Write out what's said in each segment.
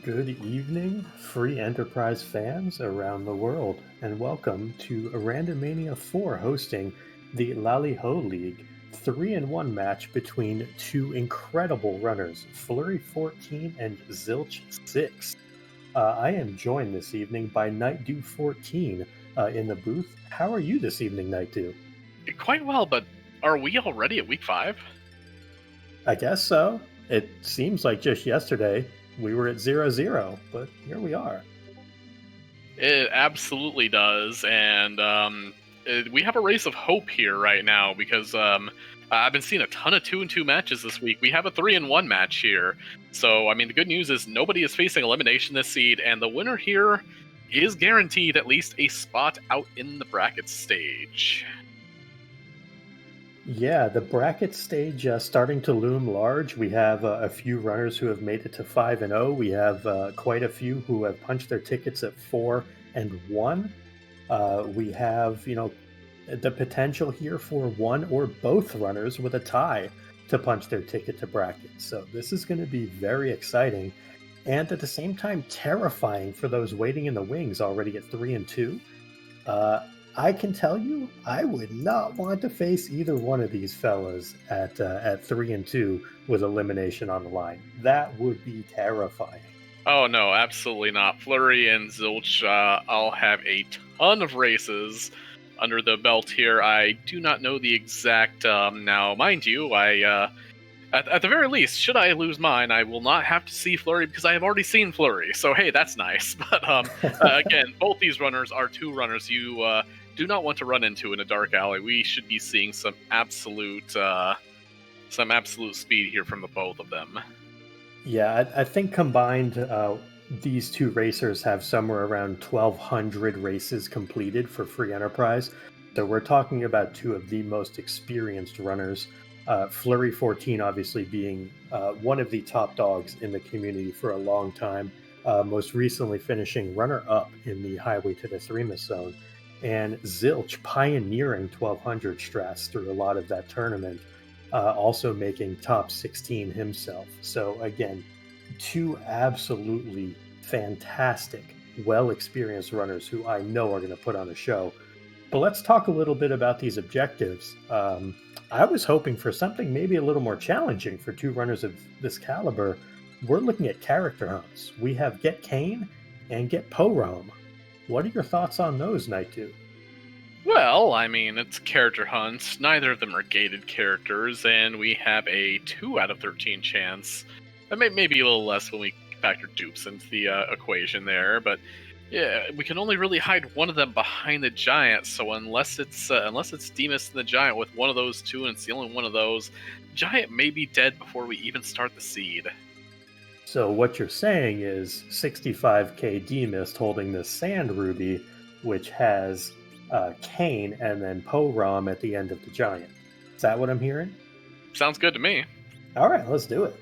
Good evening, free enterprise fans around the world, and welcome to Randomania 4 hosting the Lali-Ho League 3-1 match between two incredible runners, Fleury14 and zilch6. I am joined this evening by Nightdew14 in the booth. How are you this evening, Nightdew? Quite well, but are we already at week 5? I guess so. It seems like just yesterday we were at 0-0, but here we are. It absolutely does, and we have a race of hope here right now because I've been seeing a ton of 2-2 matches this week. We have a 3-1 match here, so I mean the good news is nobody is facing elimination this seed, and the winner here is guaranteed at least a spot out in the bracket stage. Yeah, the bracket stage starting to loom large. We have a few runners who have made it to 5-0. We have quite a few who have punched their tickets at 4-1. We have, the potential here for one or both runners with a tie to punch their ticket to bracket. So this is going to be very exciting, and at the same time terrifying for those waiting in the wings already at 3-2. I can tell you, I would not want to face either one of these fellas at 3-2 with elimination on the line. That would be terrifying. Oh no, absolutely not. Fleury and Zilch, I'll have a ton of races under the belt here. I do not know the exact. Now, mind you, at the very least, should I lose mine, I will not have to see Fleury because I have already seen Fleury. So hey, that's nice. But again, both these runners are two runners you do not want to run into in a dark alley. We should be seeing some absolute speed here from the both of them. Yeah, I think combined, these two racers have somewhere around 1,200 races completed for Free Enterprise. So we're talking about two of the most experienced runners. Fleury14 obviously being one of the top dogs in the community for a long time, most recently finishing runner-up in the Highway to the Threema Zone. And Zilch pioneering 1,200 strats through a lot of that tournament, also making top 16 himself. So again, two absolutely fantastic, well-experienced runners who I know are going to put on a show. But let's talk a little bit about these objectives. I was hoping for something maybe a little more challenging for two runners of this caliber. We're looking at character hunts. We have Get Kane and Get Porom. What are your thoughts on those, Nightdew? Well, I mean, it's character hunts. Neither of them are gated characters, and we have a 2 out of 13 chance. Maybe a little less when we factor dupes into the equation there, but yeah, we can only really hide one of them behind the giant. So unless it's Demas and the giant with one of those two, and it's the only one of those, giant may be dead before we even start the seed. So what you're saying is 65k D-Mist holding this Sand Ruby, which has Kane and then Porom at the end of the giant. Is that what I'm hearing? Sounds good to me. All right, let's do it.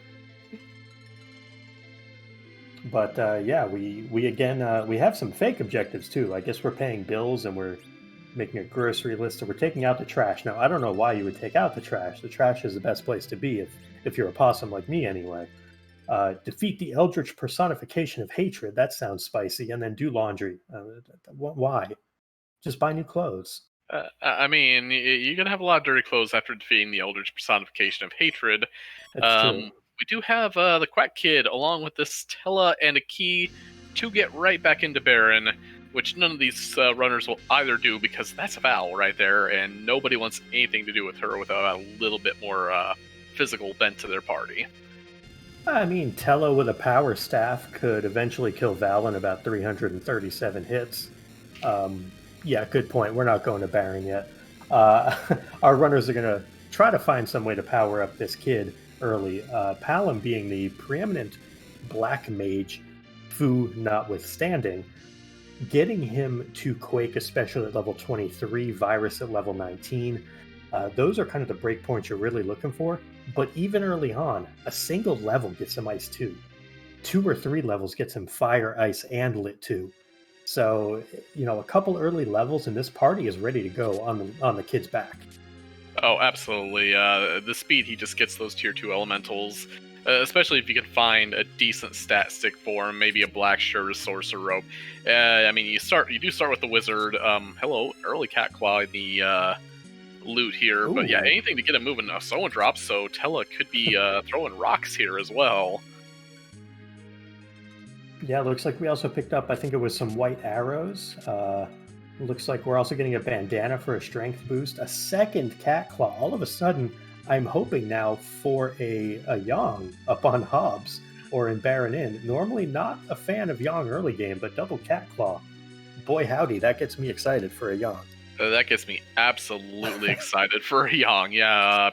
But yeah, we again we have some fake objectives too. I guess we're paying bills and we're making a grocery list, so we're taking out the trash. Now I don't know why you would take out the trash. The trash is the best place to be if you're a possum like me anyway. Defeat the eldritch personification of hatred. That sounds spicy. And then do laundry. Why? Just buy new clothes. I mean, you're going to have a lot of dirty clothes after defeating the eldritch personification of hatred. That's true. We do have the Quack Kid along with this Stella and a key to get right back into Baron, which none of these runners will either do because that's a foul right there, and nobody wants anything to do with her without a little bit more physical bent to their party. I mean, Tello with a power staff could eventually kill Val in about 337 hits. Yeah, good point. We're not going to Baron yet. Our runners are going to try to find some way to power up this kid early. Palom being the preeminent black mage, Fu notwithstanding, getting him to Quake, especially at level 23, Virus at level 19, those are kind of the breakpoints you're really looking for. But even early on, a single level gets him Ice 2. 2 or 3 levels gets him Fire, Ice, and Lit 2. So, a couple early levels and this party is ready to go on the kid's back. Oh, absolutely. The speed he just gets those tier 2 elementals Especially if you can find a decent stat stick for him, maybe a black shirt or sorcerer robe. I mean, you do start with the wizard. Hello, early cat claw in the loot here, but yeah, Ooh. anything to get him moving. Someone drops, so Tella could be throwing rocks here as well. Yeah, looks like we also picked up, I think it was some white arrows. Looks like we're also getting a bandana for a strength boost, a second cat claw. All of a sudden, I'm hoping now for a Yang up on Hobbs or in Baron Inn. Normally not a fan of Yang early game, but double cat claw. Boy howdy, that gets me excited for a Yang. That gets me absolutely excited for a Yang. Yeah,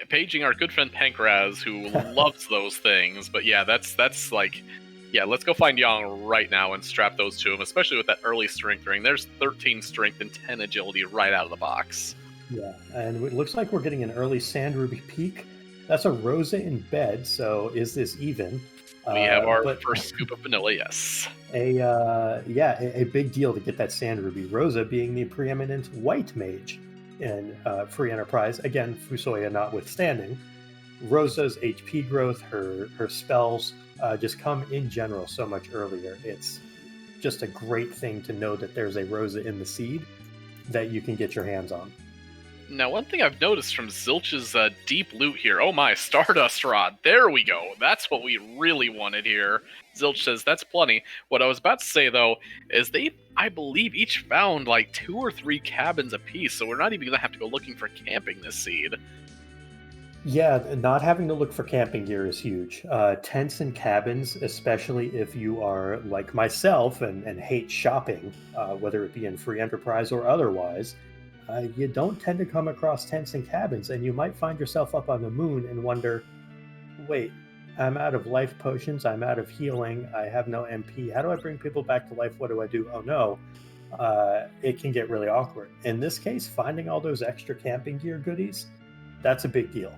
paging our good friend Pankraz, who loves those things. But yeah, that's like, yeah, let's go find Yang right now and strap those to him, especially with that early strength ring. There's 13 strength and 10 agility right out of the box. Yeah, and it looks like we're getting an early Sand Ruby peak. That's a Rosa in bed, so is this even? We have our first scoop of vanilla, yes. A big deal to get that Sand Ruby. Rosa being the preeminent white mage in Free Enterprise. Again, Fusoya notwithstanding. Rosa's HP growth, her spells just come in general so much earlier. It's just a great thing to know that there's a Rosa in the seed that you can get your hands on. Now, one thing I've noticed from Zilch's deep loot here, oh my, Stardust Rod, there we go. That's what we really wanted here. Zilch says that's plenty. What I was about to say, though, is they, I believe, each found like 2 or 3 cabins apiece, so we're not even going to have to go looking for camping this seed. Yeah, not having to look for camping gear is huge. Tents and cabins, especially if you are like myself and hate shopping, whether it be in Free Enterprise or otherwise, you don't tend to come across tents and cabins, and you might find yourself up on the moon and wonder, wait, I'm out of life potions, I'm out of healing, I have no MP. How do I bring people back to life? What do I do? Oh no. It can get really awkward. In this case, finding all those extra camping gear goodies, that's a big deal.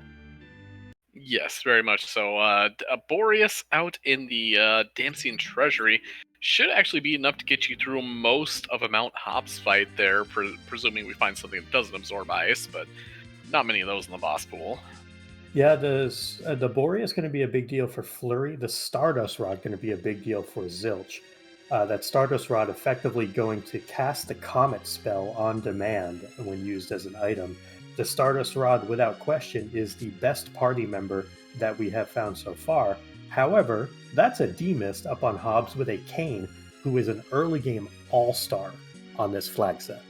Yes, very much so. Boreas out in the Damsian Treasury should actually be enough to get you through most of a Mount Hobbs fight there, presuming we find something that doesn't absorb ice, but not many of those in the boss pool. Yeah, the Boreas is going to be a big deal for Fleury. The Stardust Rod going to be a big deal for Zilch. That Stardust Rod effectively going to cast the Comet spell on demand when used as an item. The Stardust Rod, without question, is the best party member that we have found so far. However, that's a demist up on Hobbs with a Kane, who is an early game all-star on this flag set.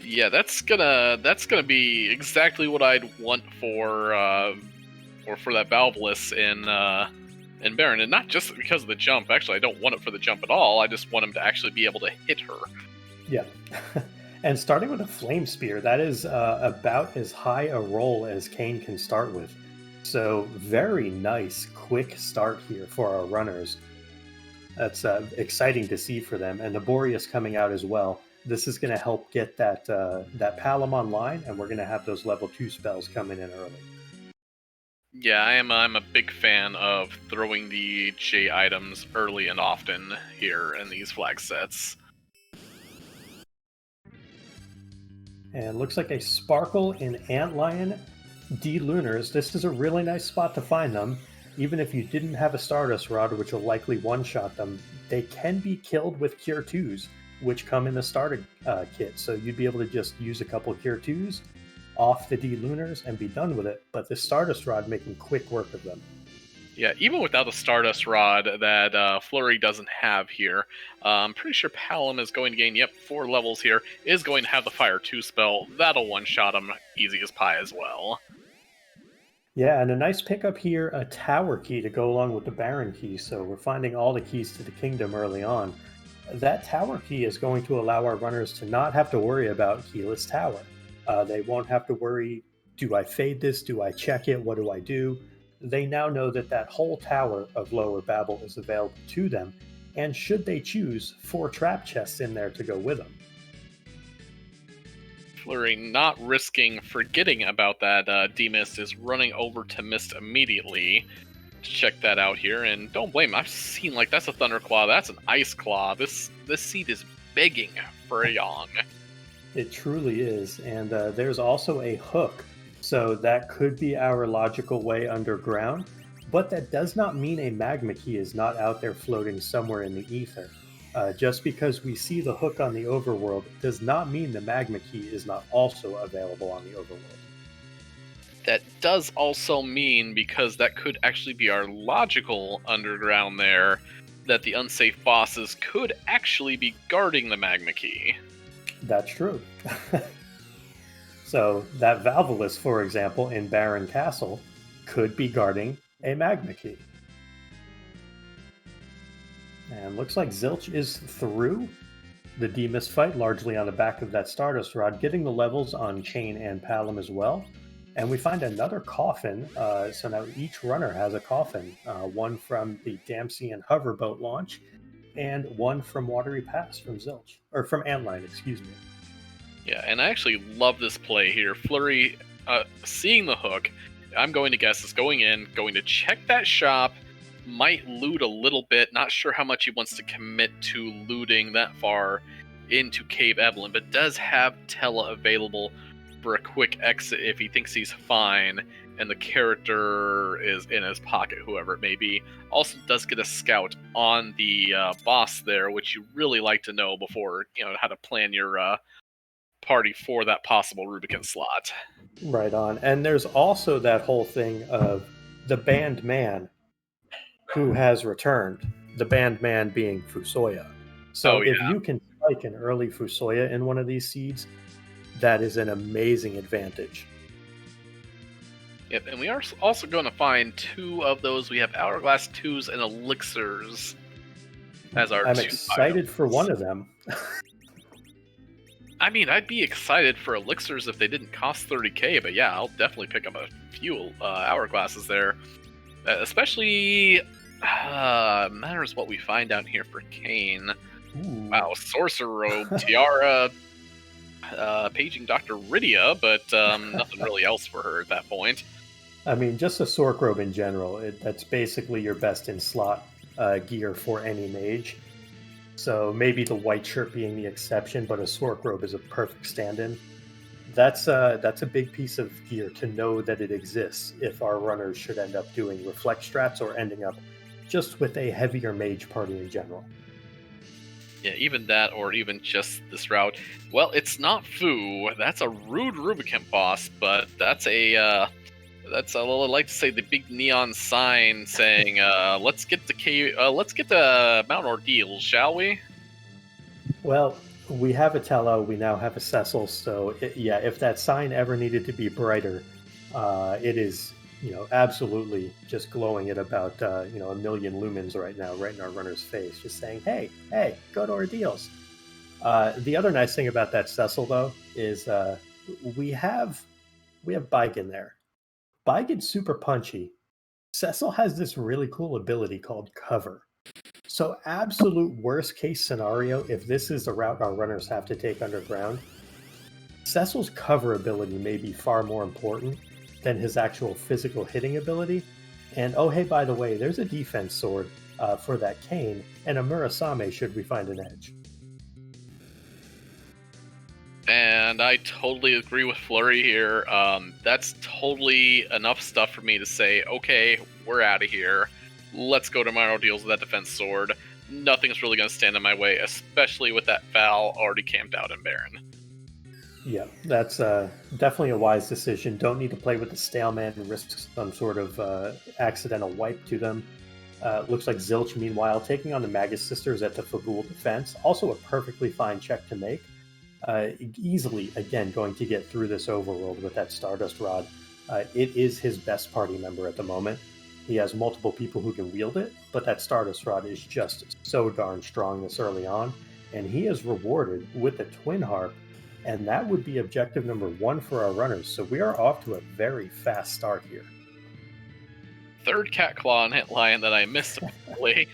Yeah, that's gonna be exactly what I'd want for that Valveless in Baron, and not just because of the jump. Actually, I don't want it for the jump at all. I just want him to actually be able to hit her. Yeah. And starting with a Flame Spear, that is about as high a roll as Kane can start with. So very nice, quick start here for our runners. That's exciting to see for them. And the Boreas coming out as well. This is going to help get that Palom online, and we're going to have those level 2 spells coming in early. Yeah, I'm a big fan of throwing the J items early and often here in these flag sets. And looks like a Sparkle in Antlion D-Lunars. This is a really nice spot to find them. Even if you didn't have a Stardust Rod, which will likely one-shot them, they can be killed with Cure 2s, which come in the starter kit. So you'd be able to just use a couple of Cure 2s off the D-Lunars and be done with it. But the Stardust Rod making quick work of them. Yeah, even without the Stardust Rod that Fleury doesn't have here, I'm pretty sure Palom is going to gain, 4 levels here, is going to have the Fire 2 spell. That'll one-shot him easy as pie as well. Yeah, and a nice pickup here, a Tower Key to go along with the Baron Key. So we're finding all the keys to the kingdom early on. That Tower Key is going to allow our runners to not have to worry about Keyless Tower. They won't have to worry, do I fade this? Do I check it? What do I do? They now know that that whole tower of Lower Babel is available to them, and should they choose, 4 trap chests in there to go with them. Fleury not risking forgetting about that D-Mist is running over to Mist immediately to check that out here, and don't blame him. I've seen, like, that's a Thunder Claw, that's an Ice Claw. This seed is begging for a Yang. It truly is, and there's also a hook So that could be our logical way underground, but that does not mean a magma key is not out there floating somewhere in the ether. Just because we see the hook on the overworld does not mean the magma key is not also available on the overworld. That does also mean, because that could actually be our logical underground there, that the unsafe bosses could actually be guarding the magma key. That's true. So that Valvulus, for example, in Baron Castle, could be guarding a magma key. And looks like Zilch is through the Demus fight, largely on the back of that Stardust Rod, getting the levels on Chain and Palom as well. And we find another coffin. So now each runner has a coffin, one from the Damsian hoverboat launch, and one from Watery Pass from Zilch, or from Antline, excuse me. Yeah, and I actually love this play here. Fleury, seeing the hook, I'm going to guess is going in, going to check that shop, might loot a little bit, not sure how much he wants to commit to looting that far into Cave Evelyn, but does have Tella available for a quick exit if he thinks he's fine and the character is in his pocket, whoever it may be. Also does get a scout on the boss there, which you really like to know before, how to plan your party for that possible Rubicon slot. Right on. And there's also that whole thing of the band man who has returned, the band man being Fusoya. So Oh if yeah. you can spike an early Fusoya in one of these seeds, that is an amazing advantage. Yep, and we are also going to find two of those. We have Hourglass 2s and Elixirs as our I'm two excited items. for one of them. I mean, I'd be excited for Elixirs if they didn't cost 30k, but yeah, I'll definitely pick up a few Hourglasses there. Especially, matters what we find out here for Kane. Ooh. Wow, Sorcerer Robe, Tiara, paging Dr. Rydia, but nothing really else for her at that point. I mean, just a Sork Robe in general, that's basically your best in slot gear for any mage. So maybe the white shirt being the exception, but a Sork Robe is a perfect stand-in. That's a big piece of gear to know that it exists if our runners should end up doing reflect strats or ending up just with a heavier mage party in general. Yeah, even that, or even just this route. Well, it's not Fu. That's a rude Rubicon boss, but that's I like to say the big neon sign saying, "Let's get the Mount Ordeal, shall we?" Well, we have a Tello, we now have a Cecil, so yeah, if that sign ever needed to be brighter, it is, absolutely just glowing at about, a million lumens right now, right in our runner's face, just saying, hey, go to Ordeals. The other nice thing about that Cecil, though, is we have Baigen there. Baigen's super punchy. Cecil has this really cool ability called Cover. So, absolute worst case scenario, if this is the route our runners have to take underground, Cecil's cover ability may be far more important than his actual physical hitting ability. And oh, hey, by the way, there's a defense sword for that cane and a Murasame should we find an edge. And I totally agree with Flurry here. That's totally enough stuff for me to say, okay, we're out of here. Let's go to Mount Ordeals with that defense sword. Nothing's really going to stand in my way, especially with that Val already camped out in Baron. Yeah, that's definitely a wise decision. Don't need to play with the Staleman and risk some sort of accidental wipe to them. Looks like Zilch, meanwhile, taking on the Magus Sisters at the Fabul defense. Also a perfectly fine check to make. Easily, again, going to get through this overworld with that Stardust Rod. It is his best party member at the moment. He has multiple people who can wield it, but that Stardust Rod is just so darn strong this early on. And he is rewarded with the Twin Harp, and that would be objective number 1 for our runners. So we are off to a very fast start here. Third Cat Claw and Hit Lion that I missed completely.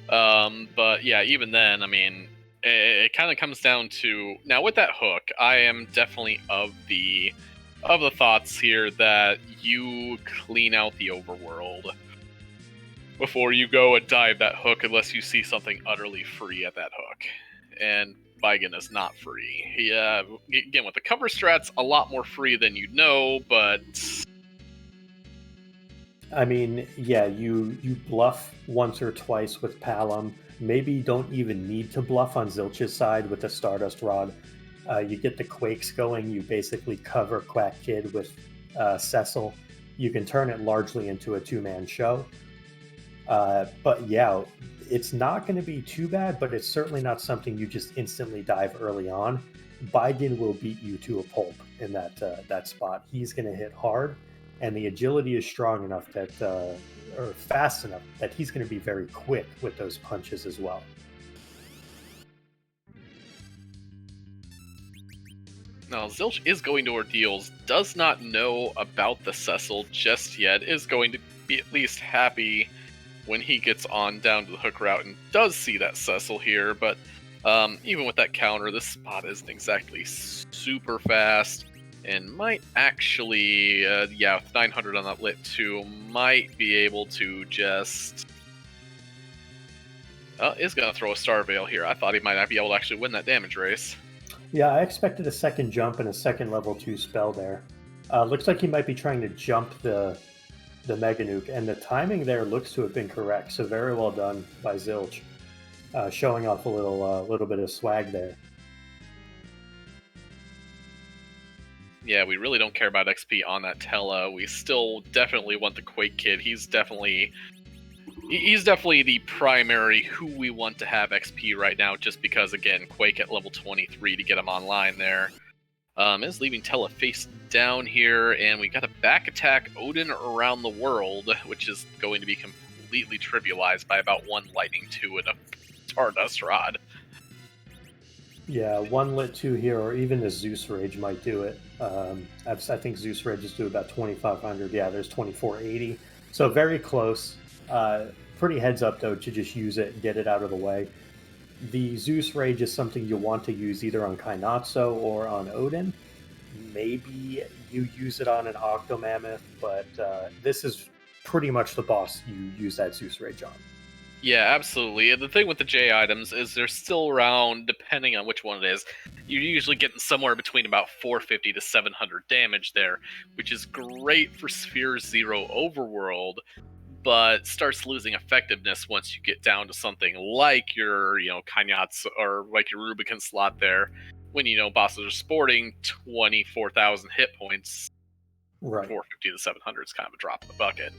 But yeah, even then, I mean, it kind of comes down to, now with that hook, I am definitely of the thoughts here that you clean out the overworld before you go and dive that hook, unless you see something utterly free at that hook. And Baigen is not free. He, again, with the cover strats, a lot more free than you know, but I mean, yeah, you bluff once or twice with Palom. Maybe you don't even need to bluff on Zilch's side with the Stardust Rod. You get the Quakes going. You basically cover Quack Kid with Cecil. You can turn it largely into a two-man show. But yeah, it's not going to be too bad, but it's certainly not something you just instantly dive early on. Biden will beat you to a pulp in that spot. He's going to hit hard, and the agility is strong enough that, or fast enough that he's going to be very quick with those punches as well. now Zilch is going to Ordeals, does not know about the Cecil just yet, is going to be at least happy when he gets on down to the hook route and does see that Cecil here, but even with that counter, this spot isn't exactly super fast, and might actually, with 900 on that lit 2, might be able to just... is going to throw a Star Veil here. I thought he might not be able to actually win that damage race. Yeah, I expected a second jump and a second level 2 spell there. Looks like he might be trying to jump the Mega Nuke, and the timing there looks to have been correct, so very well done by Zilch. Showing off a little bit of swag there. Yeah, we really don't care about XP on that Tela. We still definitely want the Quake Kid. He's definitely the primary who we want to have XP right now, just because, again, Quake at level 23 to get him online there. Is leaving Tela face down here, and we got a back attack Odin around the world, which is going to be completely trivialized by about one Lightning 2 and a Stardust Rod. Yeah, one lit 2 here, or even the Zeus Rage might do it. I think Zeus Rages do about 2,500. Yeah, there's 2,480. So very close. Pretty heads up, though, to just use it and get it out of the way. The Zeus Rage is something you want to use either on Kainatsu or on Odin. Maybe you use it on an Octomammoth, but this is pretty much the boss you use that Zeus Rage on. Yeah, absolutely. And the thing with the J items is they're still around, depending on which one it is. You're usually getting somewhere between about 450 to 700 damage there, which is great for Sphere Zero Overworld, but starts losing effectiveness once you get down to something like your, Kanyats or like your Rubicon slot there, when, bosses are sporting 24,000 hit points. Right. 450 to 700 is kind of a drop in the bucket.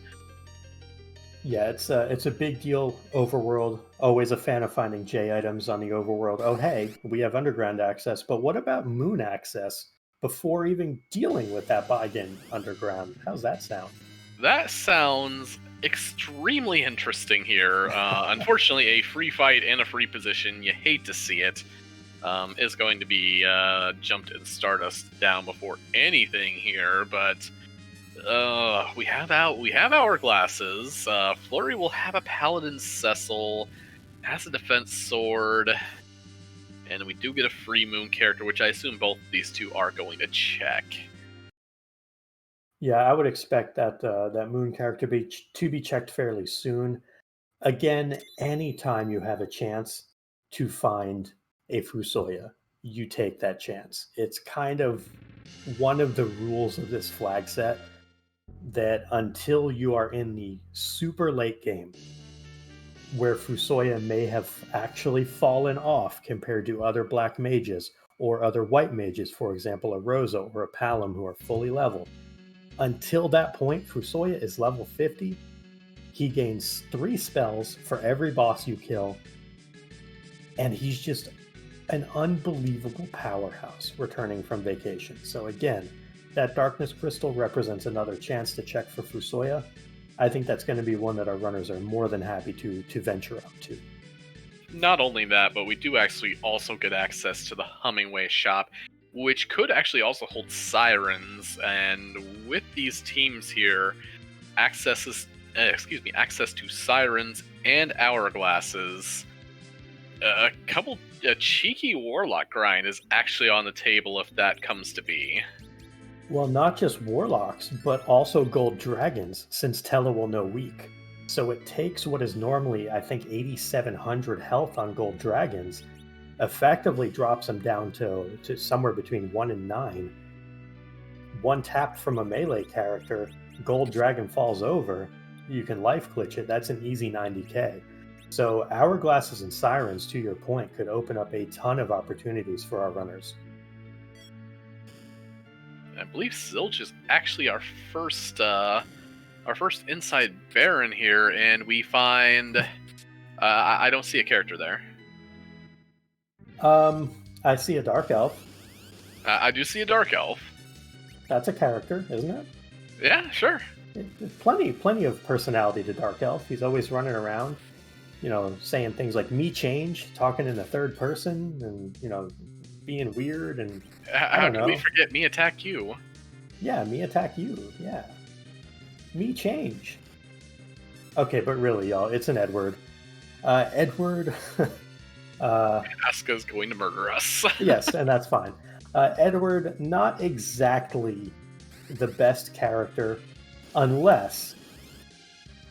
Yeah, it's a big deal. Overworld, always a fan of finding J items on the Overworld. Oh, hey, we have underground access, but what about moon access before even dealing with that Baigen underground? How's that sound? That sounds extremely interesting here. Unfortunately, a free fight and a free position, you hate to see it, is going to be jumped and Stardust down before anything here, but we have Hourglasses. Fleury will have a Paladin Cecil, has a defense sword, and we do get a free moon character, which I assume both of these two are going to check. Yeah, I would expect that that moon character to be checked fairly soon. Again, anytime you have a chance to find a Fusoya, you take that chance. It's kind of one of the rules of this flag set that until you are in the super late game, where Fusoya may have actually fallen off compared to other black mages or other white mages, for example, a Rosa or a Palom who are fully leveled. Until that point, Fusoya is level 50. He gains 3 spells for every boss you kill, and he's just an unbelievable powerhouse returning from vacation. So again, that Darkness Crystal represents another chance to check for Fusoya. I think that's going to be one that our runners are more than happy to venture up to. Not only that, but we do actually also get access to the Hummingway shop, which could actually also hold Sirens, and with these teams here, access to Sirens and Hourglasses. A cheeky Warlock grind is actually on the table if that comes to be. Well, not just Warlocks, but also Gold Dragons, since Tela will know weak. So it takes what is normally, I think, 8,700 health on Gold Dragons, effectively drops him down to somewhere between 1 and 9. One tap from a melee character, Gold Dragon falls over, you can life glitch it. That's an easy 90k. So Hourglasses and Sirens, to your point, could open up a ton of opportunities for our runners. I believe Zilch is actually our first inside Baron here, and we find I don't see a character there. I see a Dark Elf. I do see a Dark Elf. That's a character, isn't it? Yeah, sure. Plenty of personality to Dark Elf. He's always running around, saying things like "me change," talking in the third person, and being weird. And how can we forget me attack you? Yeah, me attack you. Yeah, me change. Okay, but really, y'all, it's an Edward. Edward. Aska's going to murder us. Yes, and that's fine. Edward, not exactly the best character unless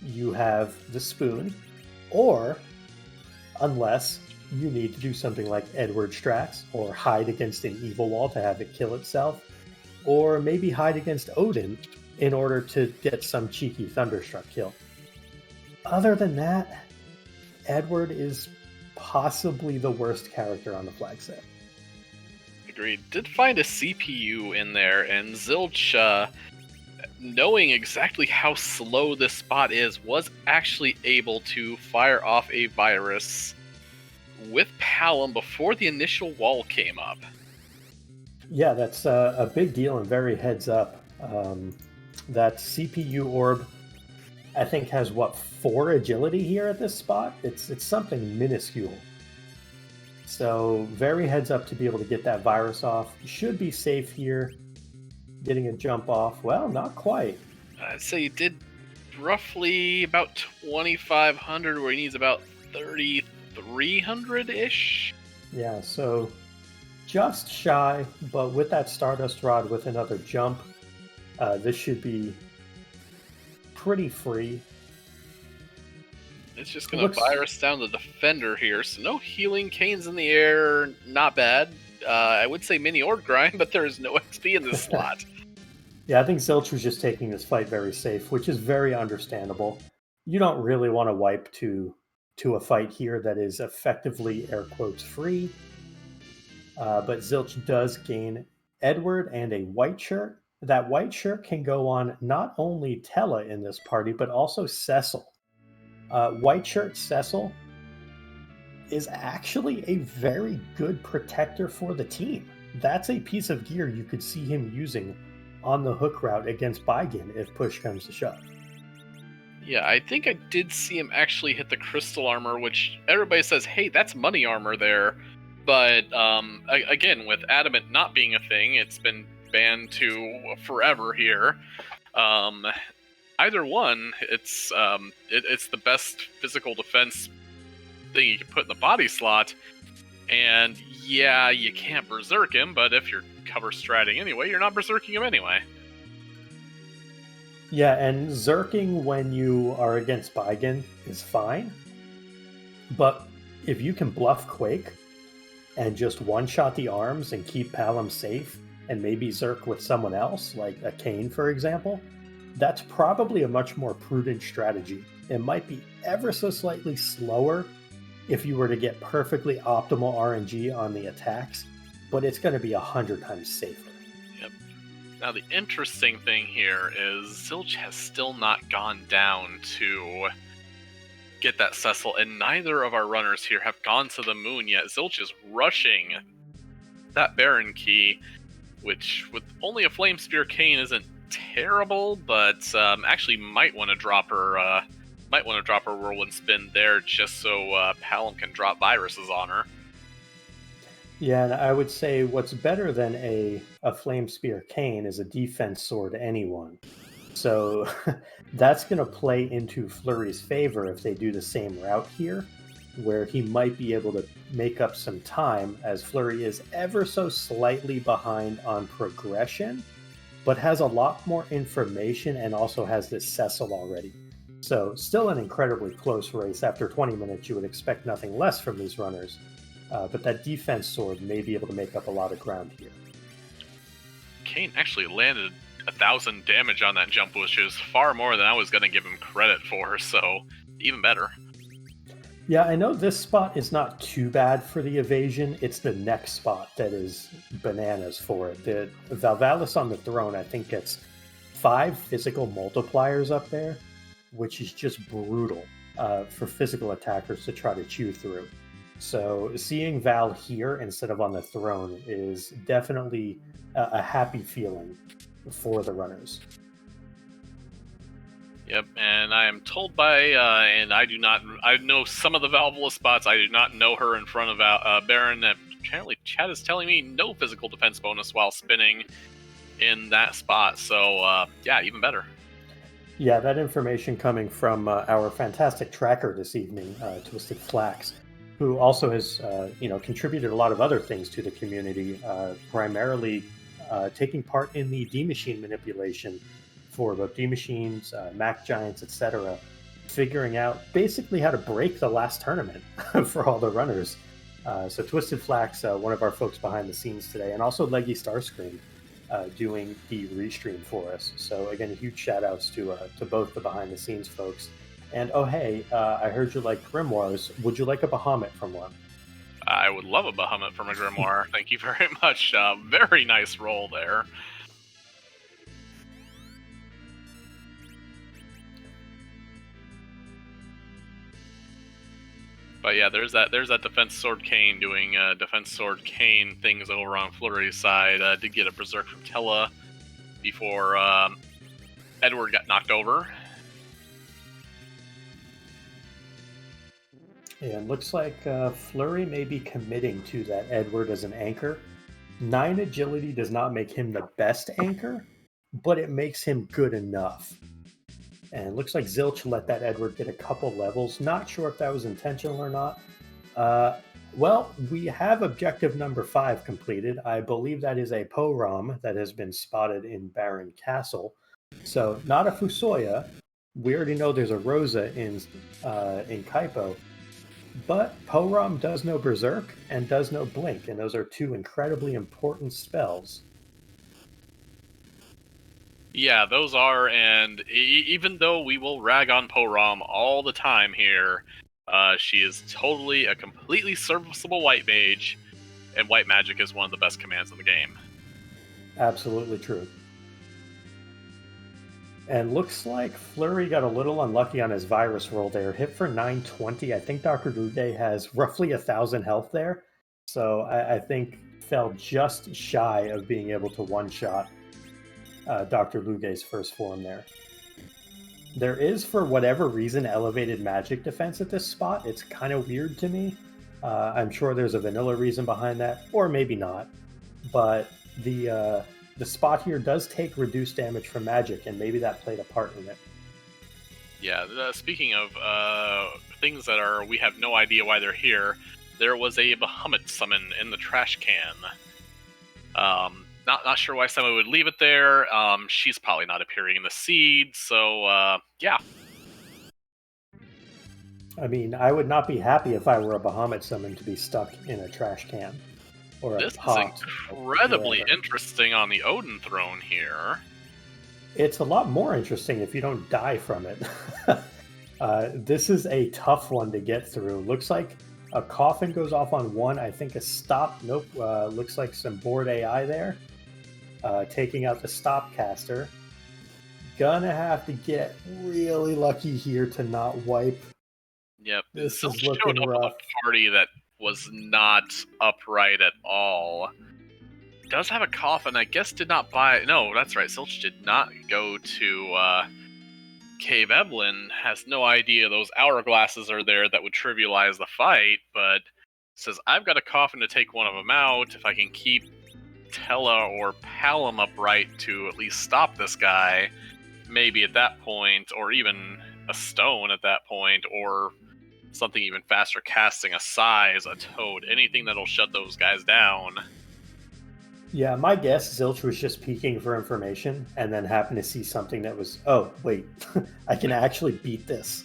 you have the spoon, or unless you need to do something like Edward Strats, or hide against an evil wall to have it kill itself, or maybe hide against Odin in order to get some cheeky Thunderstruck kill. Other than that, Edward is possibly the worst character on the flag set. Agreed. Did find a CPU in there, and Zilch, knowing exactly how slow this spot is, was actually able to fire off a virus with Palom before the initial wall came up. Yeah, that's a big deal and very heads up. That CPU orb, I think, has 4 agility here at this spot. It's something minuscule. So very heads up to be able to get that virus off. Should be safe here. Getting a jump off. Well, not quite. I'd say he did roughly about 2,500, where he needs about 3,300-ish. Yeah, so just shy, but with that Stardust Rod with another jump, this should be pretty free. It's just going to virus down the defender here, so no healing. Canes in the air, not bad. I would say mini Ord grind, but there is no XP in this slot. Yeah, I think Zilch was just taking this fight very safe, which is very understandable. You don't really want to wipe to a fight here that is effectively, air quotes, free. But Zilch does gain Edward and a white shirt. That white shirt can go on not only Tella in this party, but also Cecil. White shirt Cecil is actually a very good protector for the team. That's a piece of gear you could see him using on the hook route against Baigen if push comes to shove. Yeah, I think I did see him actually hit the crystal armor, which everybody says, hey, that's money armor there. But again, with adamant not being a thing, it's been banned to forever here. Either one, it's the best physical defense thing you can put in the body slot. And yeah, you can't berserk him, but if you're cover stratting anyway, you're not berserking him anyway. Yeah, and zerking when you are against Baigen is fine. But if you can bluff Quake and just one-shot the arms and keep Palom safe, and maybe zerk with someone else, like a Kane, for example, that's probably a much more prudent strategy. It might be ever so slightly slower if you were to get perfectly optimal RNG on the attacks, but it's going to be 100 times safer. Yep. Now, the interesting thing here is Zilch has still not gone down to get that Cecil, and neither of our runners here have gone to the moon yet. Zilch is rushing that Baron key, which with only a Flame Spear Cane isn't terrible, but actually might want to drop her Whirlwind Spin there just so Palom can drop viruses on her. Yeah, and I would say what's better than a Flame Spear Cane is a defense sword anyone. So that's going to play into Fleury's favor if they do the same route here, where he might be able to make up some time, as Fleury is ever so slightly behind on progression, but has a lot more information and also has this Cecil already. So still an incredibly close race. After 20 minutes, you would expect nothing less from these runners. but that defense sword may be able to make up a lot of ground here. Kane actually landed 1,000 damage on that jump, which is far more than I was going to give him credit for, so even better. Yeah, I know this spot is not too bad for the evasion. It's the next spot that is bananas for it. The Valvalis on the throne, I think, gets 5 physical multipliers up there, which is just brutal for physical attackers to try to chew through. So seeing Val here instead of on the throne is definitely a happy feeling for the runners. Yep, and I am told by, and I know some of the Valvola spots, I do not know her in front of Baron. Apparently Chad is telling me no physical defense bonus while spinning in that spot, so yeah, even better. Yeah, that information coming from our fantastic tracker this evening, Twisted Flax, who also has contributed a lot of other things to the community, primarily taking part in the D-Machine manipulation for both D-Machines, Mac Giants, etc., figuring out basically how to break the last tournament for all the runners. So Twisted Flax, one of our folks behind the scenes today, and also Leggy Starscream doing the restream for us. So again, huge shout outs to both the behind the scenes folks. And oh hey, I heard you like grimoires. Would you like a Bahamut from one? I would love a Bahamut from a grimoire. Thank you very much. Very nice roll there. But yeah, there's that Defense Sword Kane doing Defense Sword Kane things over on Fleury's side. Did get a Berserk from Tella before Edward got knocked over. And looks like Fleury may be committing to that Edward as an anchor. 9 agility does not make him the best anchor, but it makes him good enough. And looks like Zilch let that Edward get a couple levels. Not sure if that was intentional or not. Well, we have objective number 5 completed. I believe that is a Porom that has been spotted in Baron Castle. So not a Fusoya. We already know there's a Rosa in Kaipo. But Porom does no Berserk and does no Blink, and those are 2 incredibly important spells. Yeah, those are, and even though we will rag on Porom all the time here, she is totally a completely serviceable white mage, and white magic is one of the best commands in the game. Absolutely true. And looks like Fleury got a little unlucky on his virus roll there. Hit for 920. I think Dr. Luge has roughly 1,000 health there. So I think fell just shy of being able to one-shot Dr. Luge's first form there. There is, for whatever reason, elevated magic defense at this spot. It's kind of weird to me. I'm sure there's a vanilla reason behind that, or maybe not. But the spot here does take reduced damage from magic, and maybe that played a part in it. Yeah, speaking of things that we have no idea why they're here, there was a Bahamut summon in the trash can. Not sure why someone would leave it there. She's probably not appearing in the seed, so yeah. I mean, I would not be happy if I were a Bahamut summon to be stuck in a trash can. Or this a pot, is incredibly interesting on the Odin throne here. It's a lot more interesting if you don't die from it. This is a tough one to get through. Looks like a coffin goes off on one. I think a stop. Nope. Looks like some board AI there. Taking out the stop caster. Gonna have to get really lucky here to not wipe. Yep. This is looking rough. A party that was not upright at all. Does have a coffin. I guess did not buy. No, that's right. Zilch did not go to Cave Evelyn. Has no idea those hourglasses are there that would trivialize the fight. But says I've got a coffin to take one of them out. If I can keep Tella or Palom upright to at least stop this guy, maybe at that point, or even a stone at that point, or something even faster, casting a size, a toad, anything that'll shut those guys down. Yeah, my guess, Zilch was just peeking for information and then happened to see something that was, oh, wait, I can actually beat this.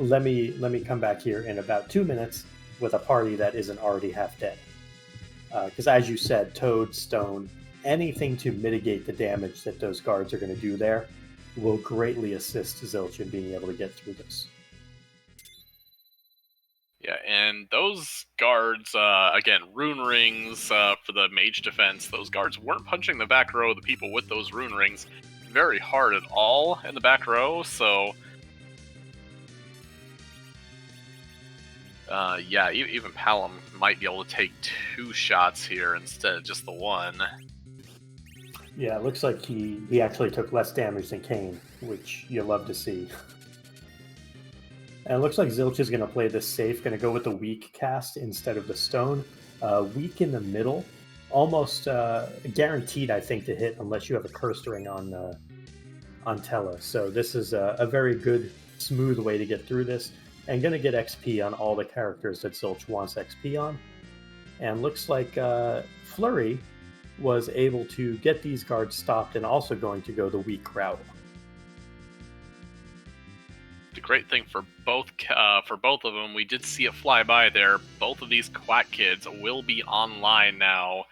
Let me come back here in about 2 minutes with a party that isn't already half dead. Because as you said, Toad, Stone, anything to mitigate the damage that those guards are going to do there will greatly assist Zilch in being able to get through this. Yeah, and those guards, again, rune rings for the mage defense. Those guards weren't punching the back row, the people with those rune rings, very hard at all in the back row, so... yeah, even Palom might be able to take 2 shots here instead of just the 1. Yeah, it looks like he actually took less damage than Kane, which you love to see. And it looks like Zilch is going to play this safe, going to go with the weak cast instead of the stone. Weak in the middle, almost guaranteed, I think, to hit unless you have a cursed ring on Tella. So this is a very good, smooth way to get through this, and going to get XP on all the characters that Zilch wants XP on. And looks like Fleury was able to get these guards stopped and also going to go the weak route. The great thing for both of them, we did see it fly by there. Both of these Quack kids will be online now.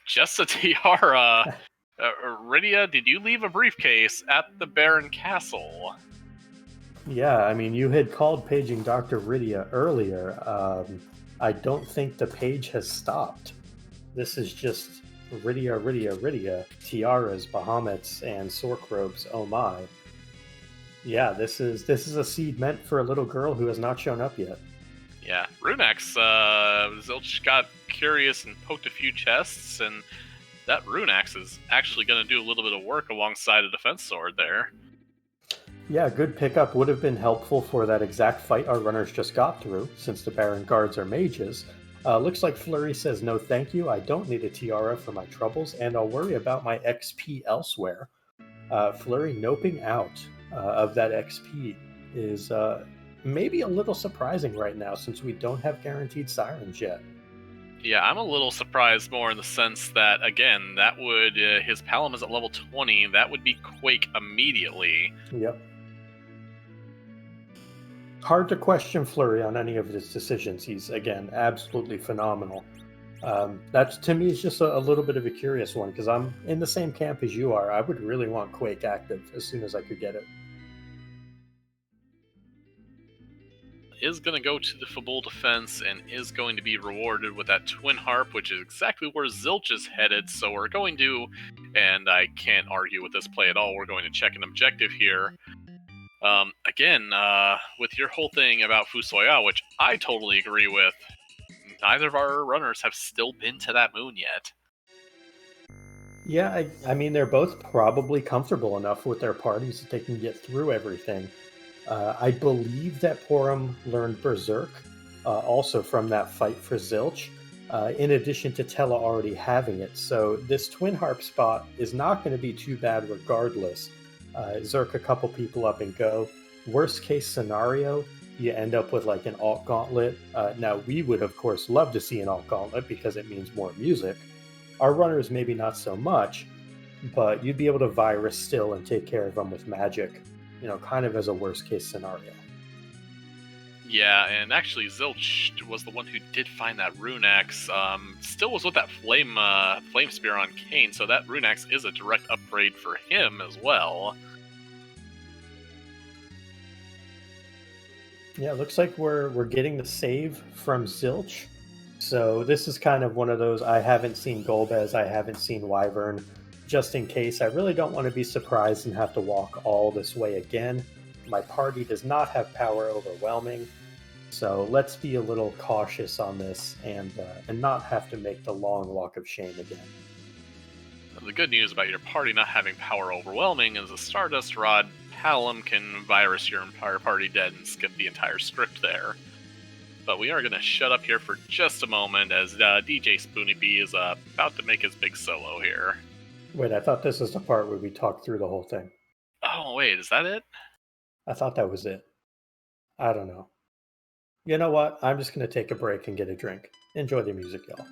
Just a tiara. Rydia, did you leave a briefcase at the Baron Castle? Yeah, I mean, you had called paging Dr. Rydia earlier. I don't think the page has stopped. This is just Rydia, tiaras, Bahamut's, and Sork robes. Oh my! Yeah, this is a seed meant for a little girl who has not shown up yet. Yeah, Runex, Zilch got curious and poked a few chests, and that Runex is actually going to do a little bit of work alongside a defense sword there. Yeah, good pickup would have been helpful for that exact fight our runners just got through, since the Baron guards are mages. Looks like Fleury says no thank you, I don't need a tiara for my troubles, and I'll worry about my XP elsewhere. Fleury noping out of that XP is maybe a little surprising right now, since we don't have guaranteed sirens yet. Yeah, I'm a little surprised more in the sense that, again, that would, his Palom is at level 20, that would be Quake immediately. Yep. Hard to question Fleury on any of his decisions. He's, again, absolutely phenomenal. That, to me, is just a little bit of a curious one, because I'm in the same camp as you are. I would really want Quake active as soon as I could get it. Is going to go to the Fabul defense and is going to be rewarded with that Twin Harp, which is exactly where Zilch is headed. So we're going to, and I can't argue with this play at all, we're going to check an objective here. Again, with your whole thing about Fusoya, which I totally agree with, neither of our runners have still been to that moon yet. Yeah, I mean, they're both probably comfortable enough with their parties that they can get through everything. I believe that Porum learned Berserk also from that fight for Zilch, in addition to Tella already having it. So this Twin Harp spot is not going to be too bad regardless. Zerk a couple people up and go. Worst case scenario, you end up with like an alt gauntlet. Now, we would, of course, love to see an alt gauntlet because it means more music. Our runners, maybe not so much, but you'd be able to virus still and take care of them with magic, you know, kind of as a worst case scenario. Yeah, and actually Zilch was the one who did find that Rune Axe. Still was with that Flame Spear on Kane, so that Rune Axe is a direct upgrade for him as well. Yeah, it looks like we're getting the save from Zilch. So this is kind of one of those, I haven't seen Golbez, I haven't seen Wyvern. Just in case, I really don't want to be surprised and have to walk all this way again. My party does not have power overwhelming, so let's be a little cautious on this and not have to make the long walk of shame again. The good news about your party not having power overwhelming is a Stardust Rod Palom can virus your entire party dead and skip the entire script there. But we are going to shut up here for just a moment as DJ Spoony B is about to make his big solo here. Wait, I thought this was the part where we talked through the whole thing. Oh, wait, is that it? I thought that was it. I don't know. You know what? I'm just going to take a break and get a drink. Enjoy the music, y'all.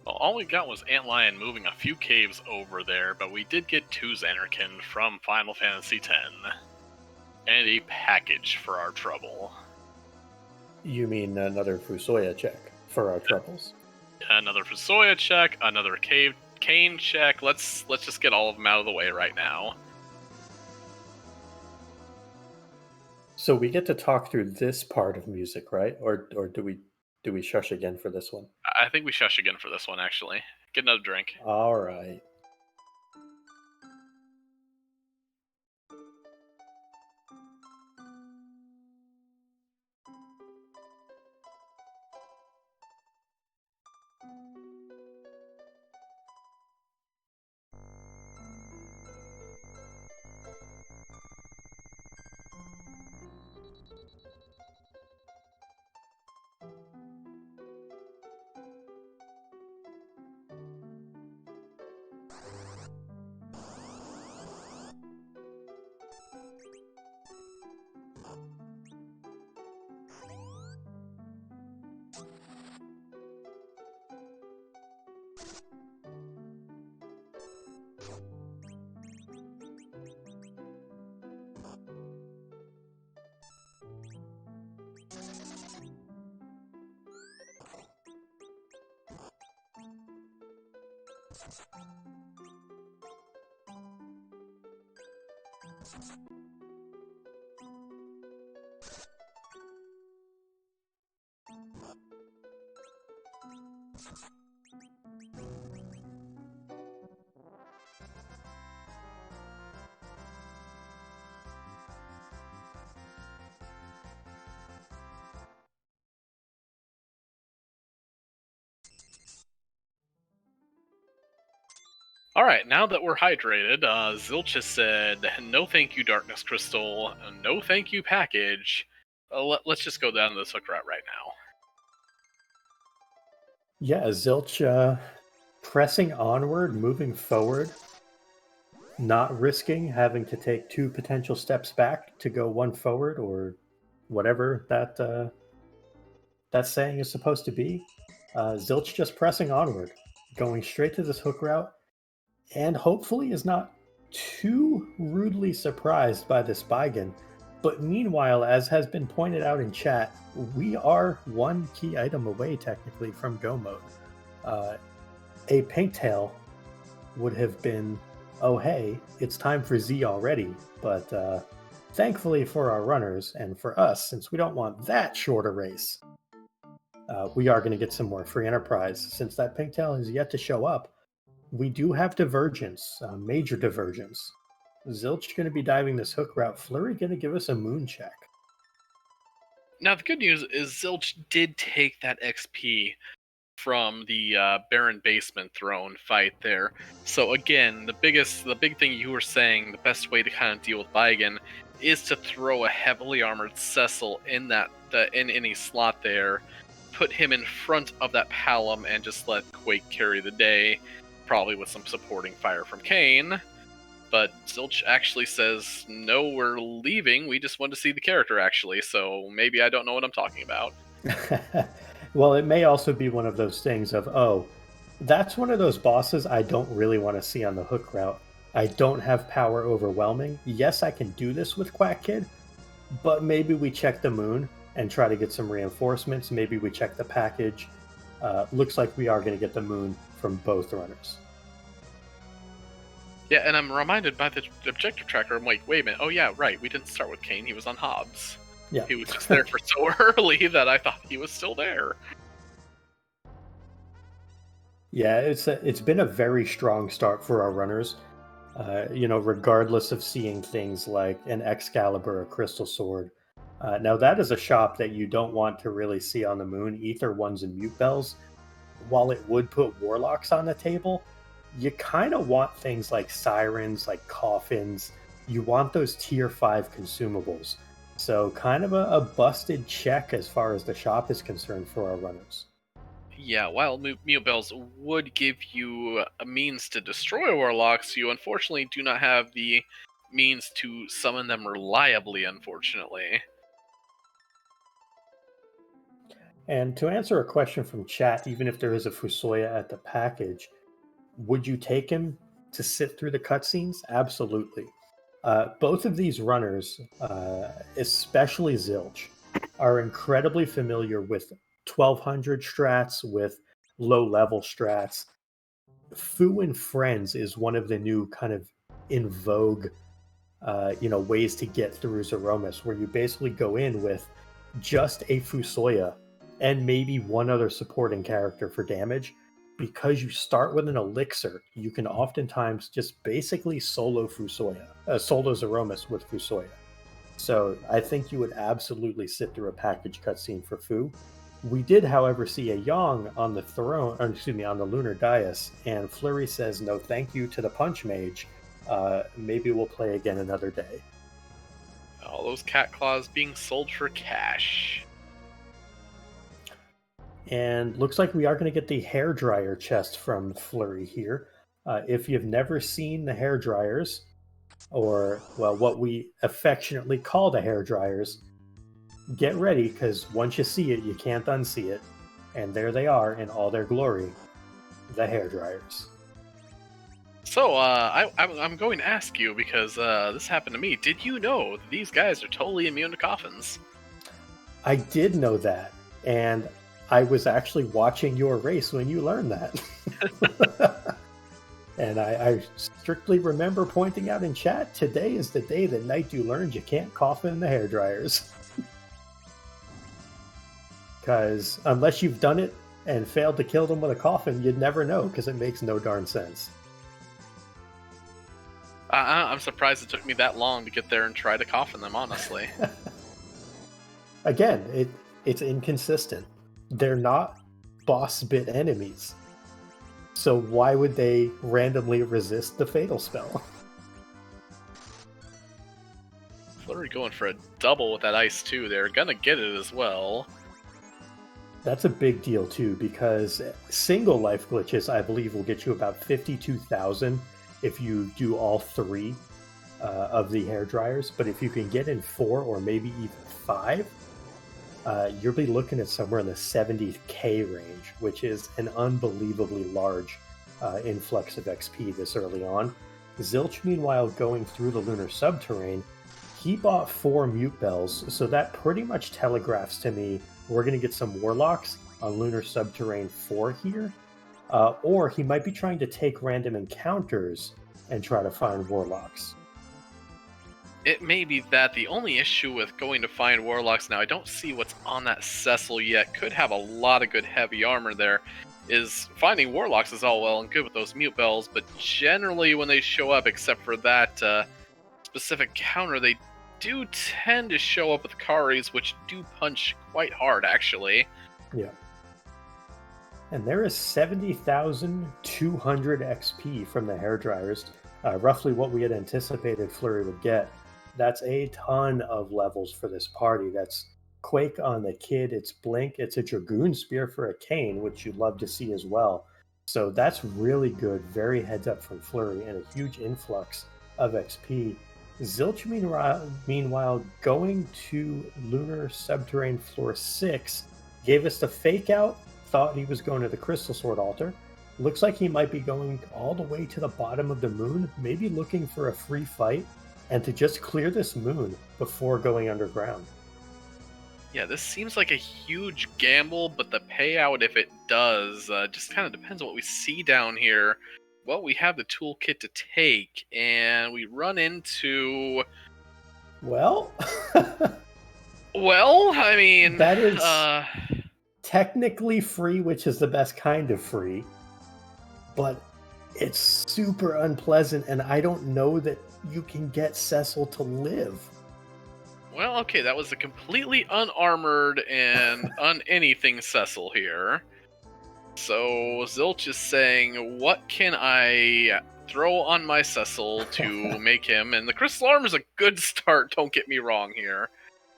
Well, all we got was Antlion moving a few caves over there, but we did get 2 Xanarkin from Final Fantasy X. And a package for our trouble. You mean another Fusoya check for our troubles? Another Fusoya check, another Cane check. Let's just get all of them out of the way right now. So we get to talk through this part of music, right? Or do we shush again for this one? I think we shush again for this one, actually. Get another drink. All right. Alright, now that we're hydrated, Zilch said, no thank you, Darkness Crystal, no thank you, package. Let's just go down this hook route right now. Yeah, Zilch pressing onward, moving forward, not risking having to take 2 potential steps back to go 1 forward, or whatever that saying is supposed to be. Zilch just pressing onward, going straight to this hook route, and hopefully is not too rudely surprised by this Baigen. But meanwhile, as has been pointed out in chat, we are 1 key item away technically from go mode. A Pinktail would have been, oh hey, it's time for Z already, but thankfully for our runners and for us, since we don't want that short a race, we are going to get some more free enterprise. Since that Pinktail has yet to show up, we do have divergence, major divergence. Zilch going to be diving this hook route. Fleury going to give us a moon check. Now, the good news is Zilch did take that XP from the Baron Basement Throne fight there. So again, the big thing you were saying, the best way to kind of deal with Baigen is to throw a heavily armored Cecil in in any slot there, put him in front of that Palom, and just let Quake carry the day, probably with some supporting fire from Kane. But Zilch actually says, no, we're leaving. We just want to see the character, actually, so maybe I don't know what I'm talking about. Well, it may also be one of those things of, oh, that's one of those bosses I don't really want to see on the hook route. I don't have power overwhelming. Yes, I can do this with Quack Kid, but maybe we check the moon and try to get some reinforcements. Maybe we check the package. Looks like we are going to get the moon from both runners. Yeah, and I'm reminded by the objective tracker, I'm like, wait a minute, oh yeah, right, we didn't start with Kane, he was on Hobbs. Yeah. He was just there for so early that I thought he was still there. Yeah, it's been a very strong start for our runners. Regardless of seeing things like an Excalibur, a Crystal Sword. Now that is a shop that you don't want to really see on the moon. Ether ones and mute bells. While it would put warlocks on the table, you kind of want things like sirens, like coffins. You want those tier 5 consumables. So kind of a busted check as far as the shop is concerned for our runners. Yeah, while Mute Bells would give you a means to destroy warlocks, you unfortunately do not have the means to summon them reliably, unfortunately. And to answer a question from chat, even if there is a Fusoya at the package, would you take him to sit through the cutscenes? Absolutely. Both of these runners, especially Zilch, are incredibly familiar with 1200 strats, with low level strats. Fu and Friends is one of the new kind of in vogue, ways to get through Zeromus, where you basically go in with just a Fusoya and maybe one other supporting character for damage. Because you start with an elixir, you can oftentimes just basically solo Zeromus with Fusoya. So I think you would absolutely sit through a package cutscene for Fu. We did, however, see a Yang on the throne, on the lunar dais, and Fleury says no thank you to the Punch Mage. Maybe we'll play again another day. All those cat claws being sold for cash. And looks like we are going to get the hairdryer chest from Fleury here. If you've never seen the hairdryers, or, well, what we affectionately call the hairdryers, get ready, because once you see it, you can't unsee it. And there they are in all their glory, the hairdryers. So, I'm going to ask you, because this happened to me. Did you know that these guys are totally immune to coffins? I did know that, and I was actually watching your race when you learned that. And I strictly remember pointing out in chat, today is the day the night you learned you can't coffin in the hairdryers. Because unless you've done it and failed to kill them with a coffin, you'd never know, because it makes no darn sense. I'm surprised it took me that long to get there and try to coffin them, honestly. Again, it's inconsistent. They're not boss bit enemies. So why would they randomly resist the fatal spell? Fleury going for a double with that ice too. They're gonna get it as well. That's a big deal too, because single life glitches, I believe, will get you about 52,000 if you do all three of the hair dryers. But if you can get in 4 or maybe even 5, you'll be looking at somewhere in the 70k range, which is an unbelievably large influx of XP this early on. Zilch, meanwhile, going through the lunar subterrane, he bought 4 mute bells, so that pretty much telegraphs to me we're going to get some warlocks on lunar subterrane 4 here, or he might be trying to take random encounters and try to find warlocks. It may be that. The only issue with going to find warlocks now, I don't see what's on that Cecil yet. Could have a lot of good heavy armor there. Is finding warlocks is all well and good with those mute bells, but generally when they show up, except for that specific counter, they do tend to show up with Karis, which do punch quite hard, actually. Yeah. And there is 70,200 XP from the hairdryers, roughly what we had anticipated Fleury would get. That's a ton of levels for this party. That's Quake on the Kid, it's Blink, it's a Dragoon Spear for a Kane, which you'd love to see as well. So that's really good, very heads up from Fleury, and a huge influx of XP. Zilch, meanwhile, going to Lunar Subterrane Floor 6, gave us the fake out, thought he was going to the Crystal Sword Altar. Looks like he might be going all the way to the bottom of the moon, maybe looking for a free fight, and to just clear this moon before going underground. Yeah, this seems like a huge gamble, but the payout, if it does, just kind of depends on what we see down here. Well, we have the toolkit to take, and we run into... Well... well, I mean... that is technically free, which is the best kind of free, but it's super unpleasant, and I don't know that you can get Cecil to live. Well, okay, that was a completely unarmored and un-anything Cecil here. So Zilch is saying, what can I throw on my Cecil to make him? And the Crystal Armor is a good start, don't get me wrong here.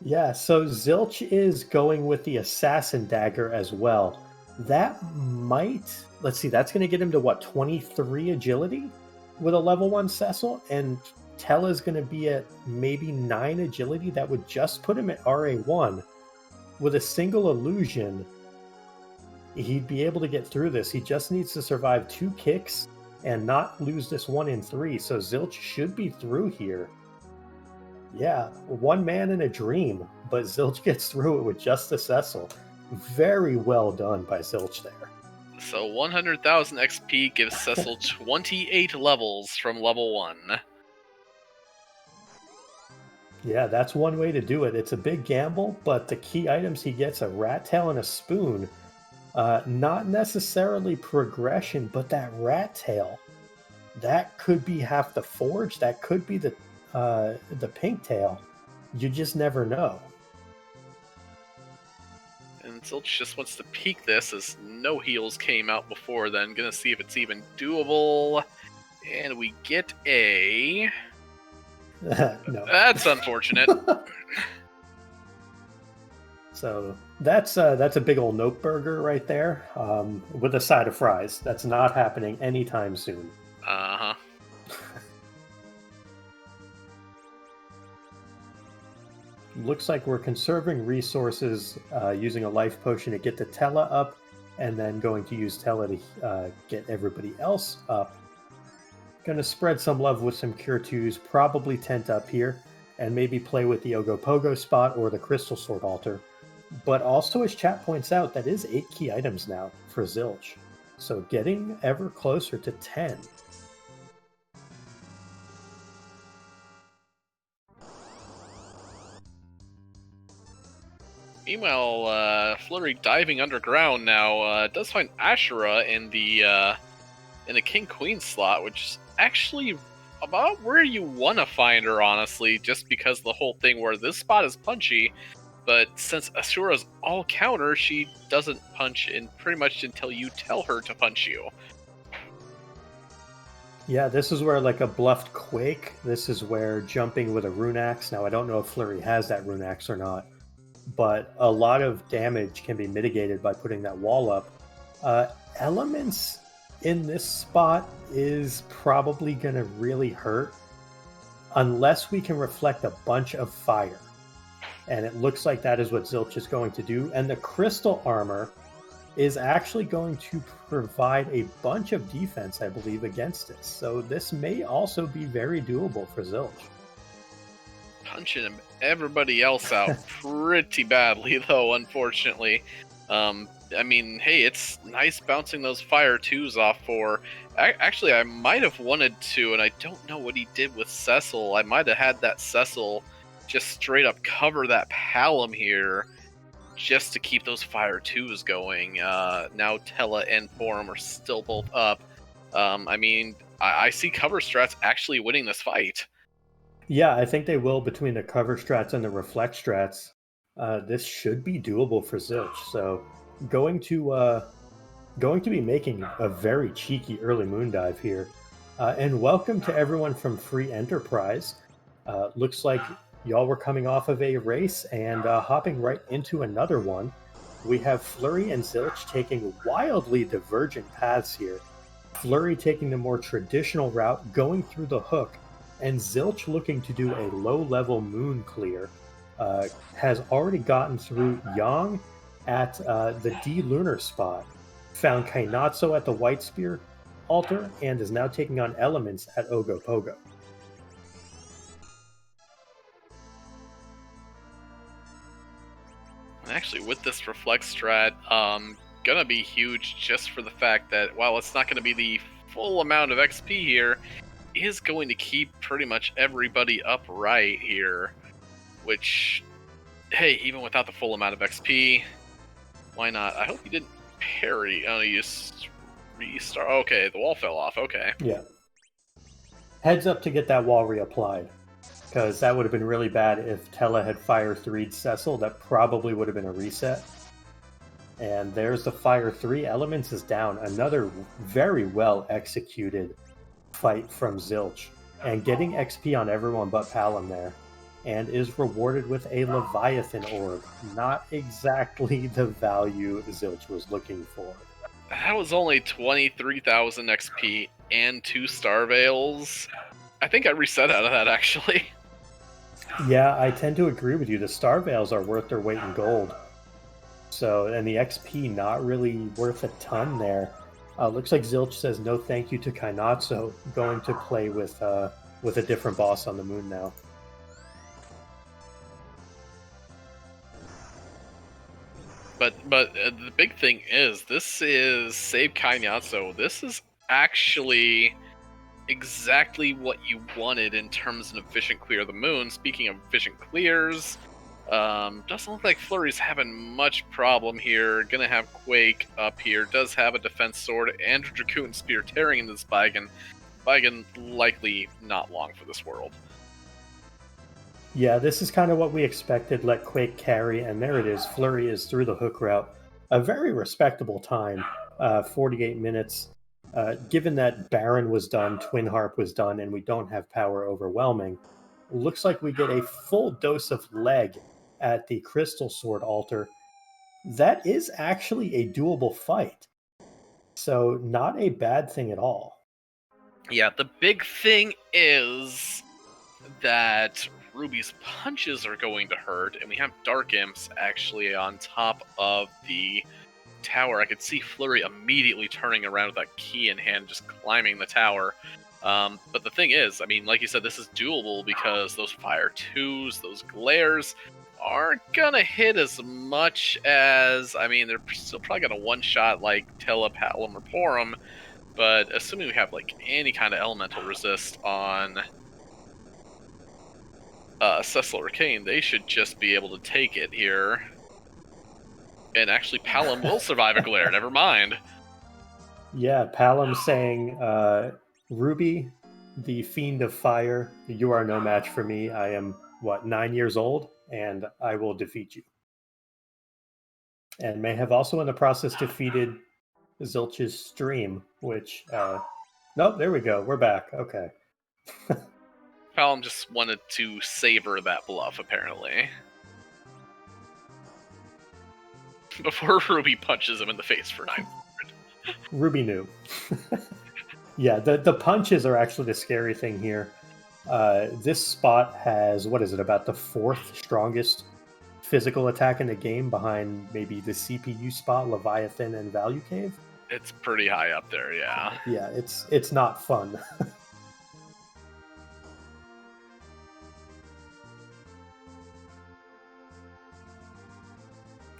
Yeah, so Zilch is going with the Assassin Dagger as well. That might... let's see, that's going to get him to, what, 23 agility with a level 1 Cecil? And Tella's going to be at maybe 9 agility. That would just put him at RA1. With a single illusion, he'd be able to get through this. He just needs to survive 2 kicks and not lose this 1 in 3. So Zilch should be through here. Yeah, one man in a dream, but Zilch gets through it with just the Cecil. Very well done by Zilch there. So 100,000 XP gives Cecil 28 levels from level 1. Yeah, that's one way to do it. It's a big gamble, but the key items he gets, a rat tail and a spoon. Not necessarily progression, but that rat tail. That could be half the forge. That could be the pink tail. You just never know. And Zilch just wants to peek this as no heals came out before then. Gonna see if it's even doable. And we get a... no. That's unfortunate. So that's a big old note burger right there, with a side of fries. That's not happening anytime soon. Uh-huh. Looks like we're conserving resources, using a life potion to get the Tella up, and then going to use Tella to get everybody else up. Gonna spread some love with some Cure 2s, probably tent up here, and maybe play with the Ogopogo spot or the Crystal Sword Altar. But also, as chat points out, that is 8 key items now for Zilch. So getting ever closer to 10. Meanwhile, Fleury diving underground now does find Ashura in the King Queen slot, which is actually about where you want to find her, honestly, just because the whole thing where this spot is punchy, but since Ashura's all counter, she doesn't punch in pretty much until you tell her to punch you. Yeah, this is where, like, a bluffed Quake, this is where jumping with a Rune Axe, now I don't know if Fleury has that Rune Axe or not, but a lot of damage can be mitigated by putting that wall up. Elements in this spot is probably going to really hurt unless we can reflect a bunch of fire. And it looks like that is what Zilch is going to do. And the crystal armor is actually going to provide a bunch of defense, I believe, against this. So this may also be very doable for Zilch. Punching everybody else out pretty badly, though, unfortunately. I mean, hey, it's nice bouncing those fire 2s off for... Actually, I might have wanted to, and I don't know what he did with Cecil. I might have had that Cecil just straight up cover that Palom here just to keep those fire 2s going. Now Tella and Forum are still both up. I mean, I see cover strats actually winning this fight. Yeah, I think they will between the cover strats and the reflect strats. This should be doable for Zilch. So going to going to be making a very cheeky early moon dive here. And welcome to everyone from Free Enterprise. Looks like y'all were coming off of a race and hopping right into another one. We have Flurry and Zilch taking wildly divergent paths here. Flurry taking the more traditional route, going through the hook, and Zilch looking to do a low-level moon clear. Has already gotten through Yang at the D lunar spot, found Kainatsu at the White Spear altar, and is now taking on elements at Ogopogo. Actually, with this reflect strat, gonna be huge just for the fact that while it's not gonna be the full amount of XP here, is going to keep pretty much everybody upright here. Which, hey, even without the full amount of XP, why not? I hope you didn't parry. Oh, you just restart. Okay, the wall fell off. Okay. Yeah. Heads up to get that wall reapplied, because that would have been really bad if Tella had Fire 3'd Cecil. That probably would have been a reset. And there's the Fire 3. Elements is down. Another very well executed fight from Zilch. And getting XP on everyone but Palom there. And is rewarded with a Leviathan orb. Not exactly the value Zilch was looking for. That was only 23,000 XP and 2 Star Veils. I think I reset out of that, actually. Yeah, I tend to agree with you. The Star Veils are worth their weight in gold. So, and the XP not really worth a ton there. Looks like Zilch says no thank you to Kainatsu, going to play with a different boss on the moon now. But the big thing is, this is Save Kainatsu. This is actually exactly what you wanted in terms of an efficient clear of the moon. Speaking of efficient clears, doesn't look like Flurry's having much problem here. Gonna have Quake up here. Does have a defense sword and a Dracoon spear tearing into this Baigan. Baigan likely not long for this world. Yeah, this is kind of what we expected. Let Quake carry, and there it is. Flurry is through the hook route. A very respectable time, 48 minutes. Given that Baron was done, Twin Harp was done, and we don't have power overwhelming, looks like we get a full dose of leg at the Crystal Sword altar. That is actually a doable fight. So, not a bad thing at all. Yeah, the big thing is that Ruby's punches are going to hurt, and we have Dark Imps actually on top of the tower. I could see Flurry immediately turning around with that key in hand, just climbing the tower. But the thing is, I mean, like you said, this is doable because those Fire 2s, those glares, aren't gonna hit as much as, I mean, they're still probably gonna one-shot like Tella, Palom, or Porum, but assuming we have like any kind of elemental resist on Cecil or Kane, they should just be able to take it here. And actually, Palom will survive a glare, never mind. Yeah, Palom saying, Ruby, the Fiend of Fire, you are no match for me. I am, 9 years old, and I will defeat you. And may have also in the process defeated Zilch's stream, which, nope, there we go. We're back. Okay. Palom just wanted to savor that bluff, apparently. Before Ruby punches him in the face for 900. Ruby knew. Yeah, the punches are actually the scary thing here. This spot has, what is it, about the 4th strongest physical attack in the game, behind maybe the CPU spot, Leviathan, and Value Cave. It's pretty high up there, yeah. Yeah, it's not fun.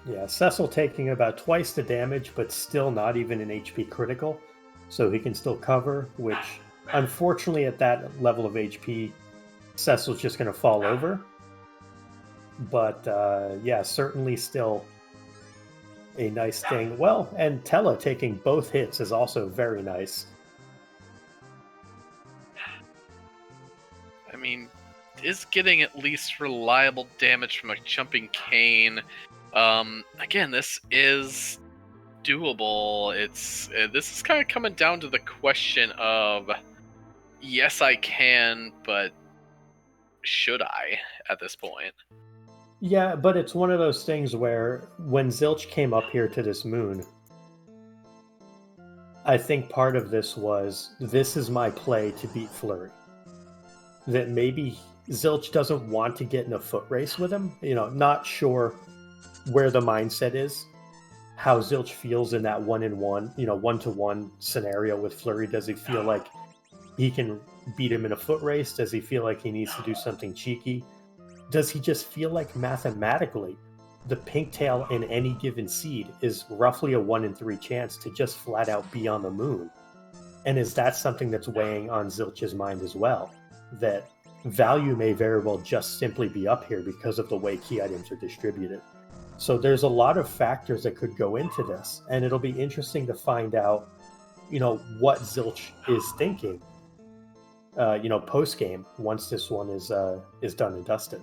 Yeah, Cecil taking about twice the damage, but still not even an HP critical, so he can still cover, which unfortunately at that level of HP, Cecil's just going to fall over. But yeah, certainly still a nice thing. Well, and Tella taking both hits is also very nice. I mean, is getting at least reliable damage from a jumping cane. Again, this is doable. This is kind of coming down to the question of, yes, I can, but should I at this point? Yeah, but it's one of those things where when Zilch came up here to this moon, I think part of this was this is my play to beat Fleury. That maybe Zilch doesn't want to get in a foot race with him. Not sure where the mindset is, how Zilch feels in that one-in-one, 1-to-1 scenario with Fleury. Does he feel like he can beat him in a foot race? Does he feel like he needs to do something cheeky? Does he just feel like mathematically the pink tail in any given seed is roughly a 1 in 3 chance to just flat out be on the moon? And is that something that's weighing on Zilch's mind as well? That value may very well just simply be up here because of the way key items are distributed. So there's a lot of factors that could go into this, and it'll be interesting to find out, what Zilch is thinking, post game once this one is done and dusted.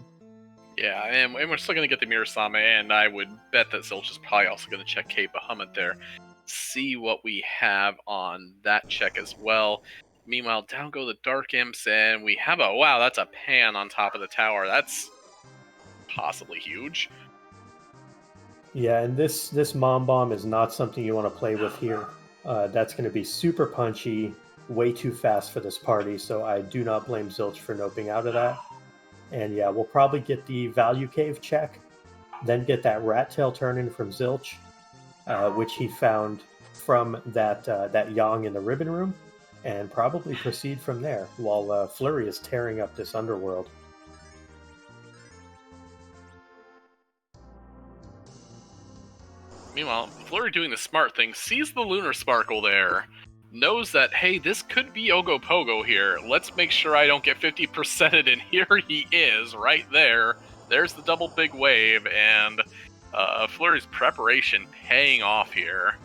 Yeah, and we're still going to get the Mirasama, and I would bet that Zilch is probably also going to check K Bahamut there. See what we have on that check as well. Meanwhile, down go the Dark Imps, and we have wow, that's a pan on top of the tower. That's possibly huge. Yeah, and this Mom Bomb is not something you want to play with here. That's going to be super punchy, way too fast for this party, so I do not blame Zilch for noping out of that. And yeah, we'll probably get the Value Cave check, then get that Rat Tail turn-in from Zilch, which he found from that Yang in the Ribbon Room, and probably proceed from there, while Fleury is tearing up this underworld. Meanwhile, Fleury doing the smart thing, sees the Lunar Sparkle there, knows that, hey, this could be Ogopogo here. Let's make sure I don't get 50%ed, and here he is, right there. There's the double big wave, and Fleury's preparation paying off here.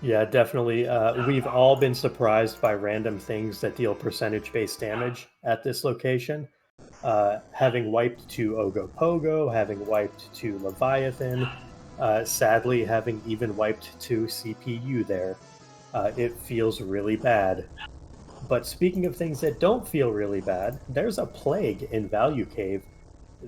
Yeah, definitely. We've all been surprised by random things that deal percentage-based damage at this location. Having wiped to Ogopogo, having wiped to Leviathan, sadly having even wiped to CPU there. It feels really bad. But speaking of things that don't feel really bad, there's a Plague in Value Cave.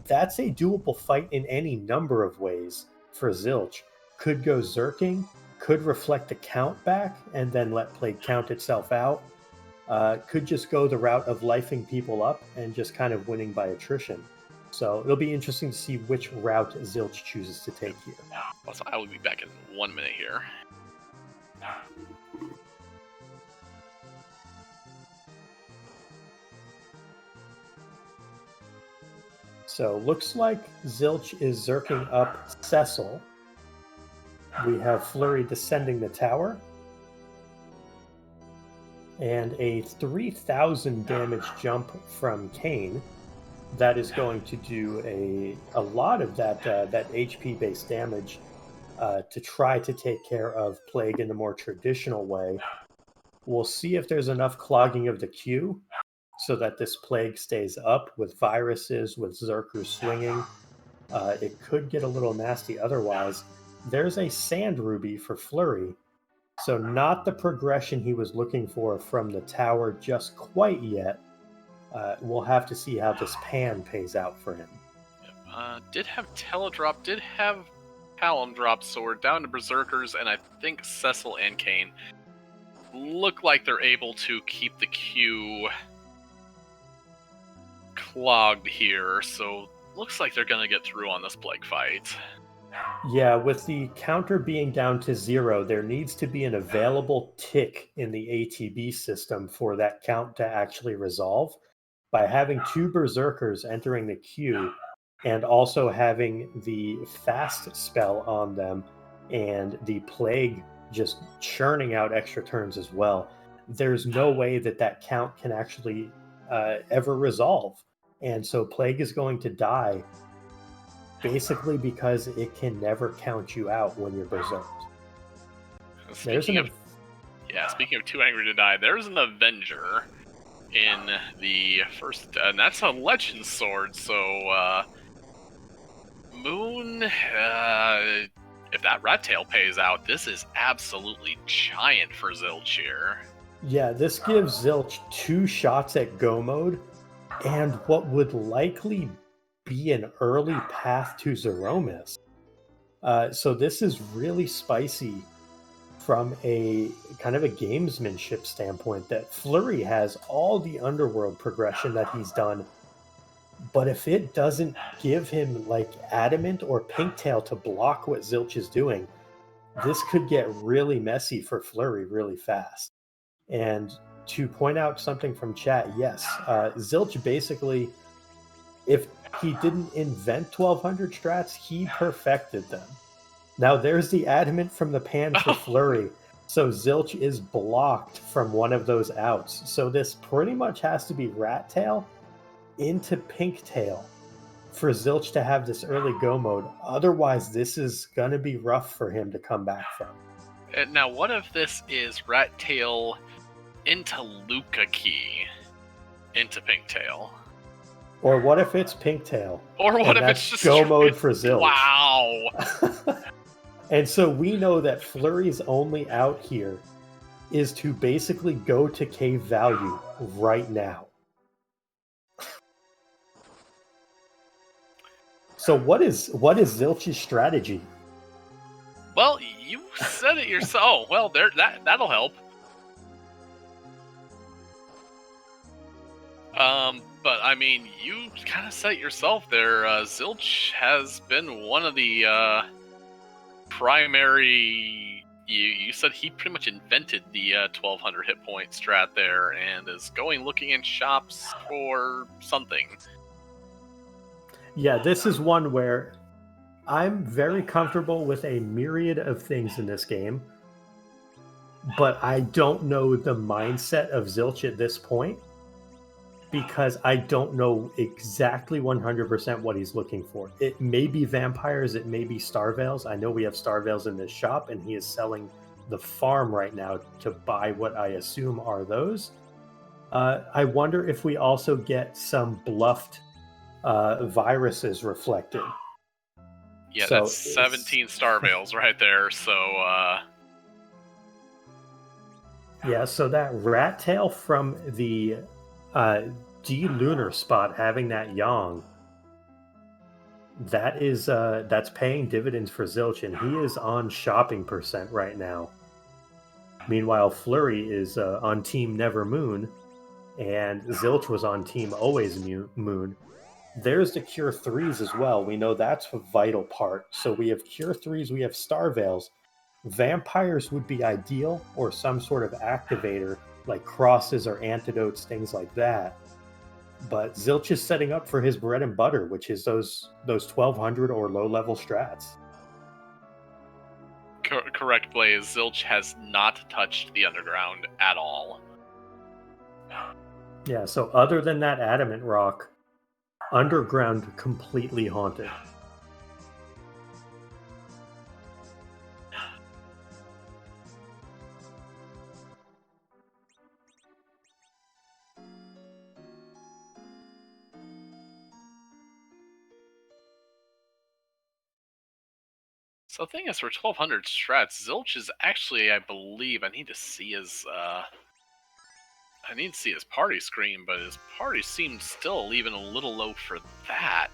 That's a doable fight in any number of ways for Zilch. Could go Zerking, could reflect the count back and then let Plague count itself out. Could just go the route of lifing people up and just kind of winning by attrition. So it'll be interesting to see which route Zilch chooses to take here. Also, I will be back in 1 minute here. So looks like Zilch is zerking up Cecil. We have Fleury descending the tower. And a 3,000 damage jump from Kane. That is going to do a lot of that HP-based damage to try to take care of Plague in the more traditional way. We'll see if there's enough clogging of the queue so that this Plague stays up with viruses, with Zerker swinging. It could get a little nasty otherwise. There's a Sand Ruby for Fleury, so not the progression he was looking for from the tower just quite yet. We'll have to see how this pan pays out for him. Did have Teledrop, did have Palom Drop, so we're down to Berserkers, and I think Cecil and Kane look like they're able to keep the queue clogged here, so looks like they're going to get through on this Plague fight. Yeah, with the counter being down to 0, there needs to be an available tick in the ATB system for that count to actually resolve. By having 2 Berserkers entering the queue and also having the fast spell on them and the Plague just churning out extra turns as well, there's no way that count can actually ever resolve. And so Plague is going to die basically because it can never count you out when you're berserked. Speaking of too angry to die, there's an Avenger. in the first, and that's a legend sword. So Moon, if that rat tail pays out, this is absolutely giant for Zilch here. Yeah, this gives Zilch 2 shots at go mode and what would likely be an early path to Zeromus. So this is really spicy from a kind of a gamesmanship standpoint that Fleury has all the underworld progression that he's done, but if it doesn't give him like adamant or pinktail to block what Zilch is doing, this could get really messy for Fleury really fast. And to point out something from chat, yes, Zilch basically, if he didn't invent 1200 strats, he perfected them. Now there's the adamant from the pan for Fleury. So Zilch is blocked from one of those outs. So this pretty much has to be Rat Tail into Pink Tail for Zilch to have this early go mode. Otherwise, this is going to be rough for him to come back from. Now, what if this is Rat Tail into Luca Key into Pink Tail? Or what if it's Pink Tail? Or what if it's just go mode for Zilch? Wow. And so we know that Fleury's only out here is to basically go to cave value right now. So what is Zilch's strategy? Well, you said it yourself. Oh, well, that'll help. But I mean, you kind of said it yourself there. Zilch has been one of the primary. You said he pretty much invented the 1200 hit point strat there, and is going looking in shops for something. Yeah, this is one where I'm very comfortable with a myriad of things in this game, but I don't know the mindset of Zilch at this point because I don't know exactly 100% what he's looking for. It may be vampires, it may be Starveils. I know we have Starveils in this shop, and he is selling the farm right now to buy what I assume are those. I wonder if we also get some bluffed viruses reflected. Yeah, so that's 17 Starveils right there, so... Yeah, so that rat tail from the D-Lunar spot having that Yang, that is that's paying dividends for Zilch, and he is on shopping percent right now. Meanwhile, Fleury is on Team Never Moon, and Zilch was on Team Always Moon. There's the Cure 3s as well. We know that's a vital part. So we have Cure 3s, we have Starveils. Vampires would be ideal, or some sort of activator, like crosses or antidotes, things like that. But Zilch is setting up for his bread and butter, which is those 1200 or low-level strats. Correct, Blaze. Zilch has not touched the underground at all. Yeah, so other than that adamant rock, underground completely haunted. So the thing is, for 1200 strats, Zilch is actually, I believe, I need to see his party screen, but his party seems still even a little low for that.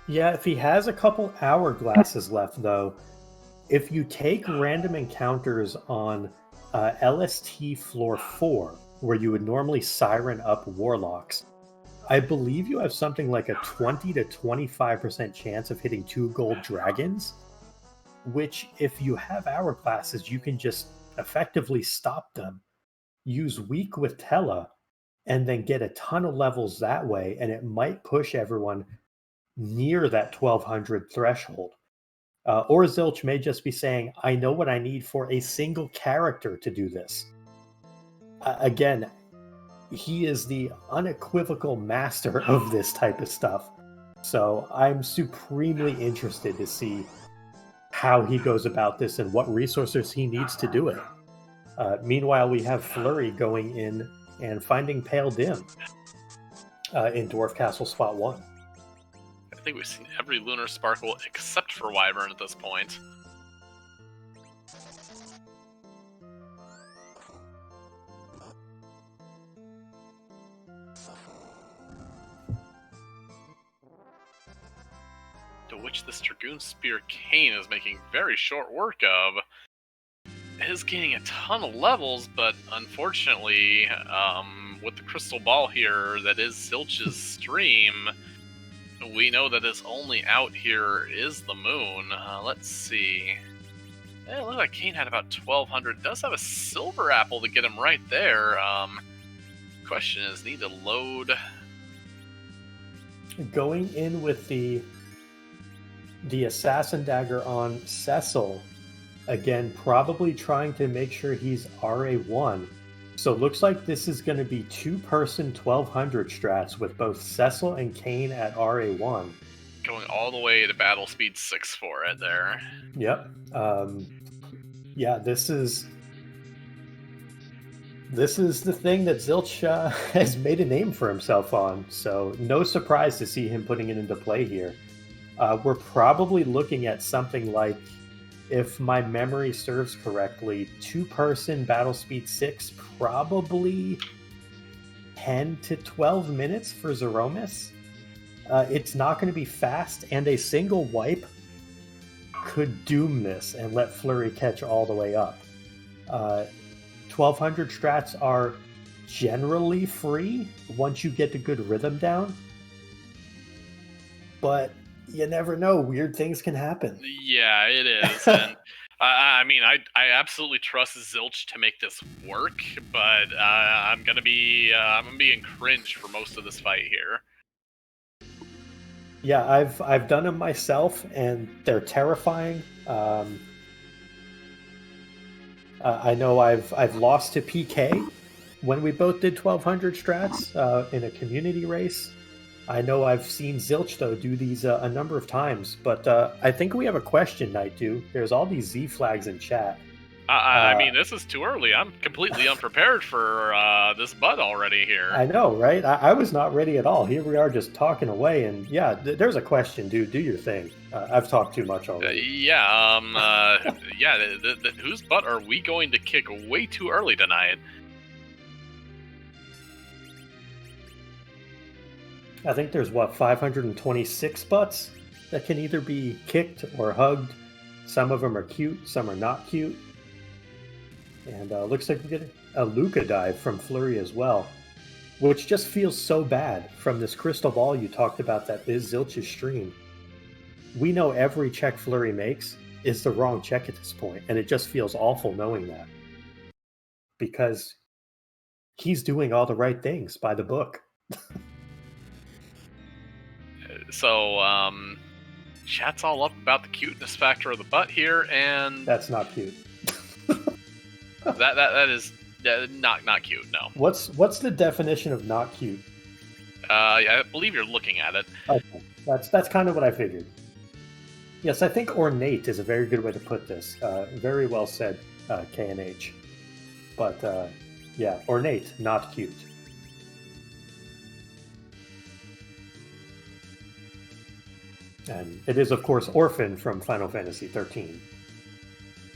Yeah, if he has a couple hourglasses left, though, if you take random encounters on LST floor 4, where you would normally siren up warlocks, I believe you have something like a 20 to 25% chance of hitting 2 gold dragons, which if you have hourglasses, you can just effectively stop them, use weak with Tella, and then get a ton of levels that way, and it might push everyone near that 1200 threshold. Or Zilch may just be saying, I know what I need for a single character to do this. Again, he is the unequivocal master of this type of stuff. So I'm supremely interested to see how he goes about this and what resources he needs to do it. Meanwhile, we have Fleury going in and finding Pale Dim in Dwarf Castle Spot 1. I think we've seen every Lunar Sparkle except for Wyvern at this point. To which this Dragoon Spear Kane is making very short work of. It is gaining a ton of levels, but unfortunately, with the crystal ball here that is Zilch's stream, we know that his only out here is the moon. Let's see. It looks like Kane had about 1,200. Does have a silver apple to get him right there. Question is, need to load. Going in with the Assassin Dagger on Cecil, again, probably trying to make sure he's RA1. So it looks like this is going to be two-person 1,200 strats with both Cecil and Kane at RA1. Going all the way to battle speed 6 for it there. Yep. Yeah, this is the thing that Zilch has made a name for himself on. So no surprise to see him putting it into play here. We're probably looking at something like, if my memory serves correctly, two-person battle speed 6, probably 10 to 12 minutes for Zeromus. It's not going to be fast, and a single wipe could doom this and let Fleury catch all the way up. 1,200 strats are generally free once you get the good rhythm down, but you never know. Weird things can happen. Yeah, it is. And I mean, I absolutely trust Zilch to make this work, but I'm gonna be in cringe for most of this fight here. Yeah, I've done them myself, and they're terrifying. I know I've lost to PK when we both did 1,200 strats in a community race. I know I've seen Zilch, though, do these a number of times, but I think we have a question, Night Dew. There's all these Z flags in chat. I mean, this is too early. I'm completely unprepared for this bud already here. I know, right? I was not ready at all. Here we are just talking away, and yeah, there's a question, dude. Do your thing. I've talked too much already. Whose butt are we going to kick way too early tonight? I think there's, 526 butts that can either be kicked or hugged. Some of them are cute, some are not cute. And looks like we get a Luca dive from Fleury as well, which just feels so bad from this crystal ball you talked about that is Zilch's stream. We know every check Fleury makes is the wrong check at this point, and it just feels awful knowing that. Because he's doing all the right things by the book. So, chat's all up about the cuteness factor of the butt here, and that's not cute. that is not cute. No. What's the definition of not cute? I believe you're looking at it. Okay, that's kind of what I figured. Yes, I think ornate is a very good way to put this. Very well said, KNH. But yeah, ornate, not cute. And it is, of course, Orphan from Final Fantasy XIII.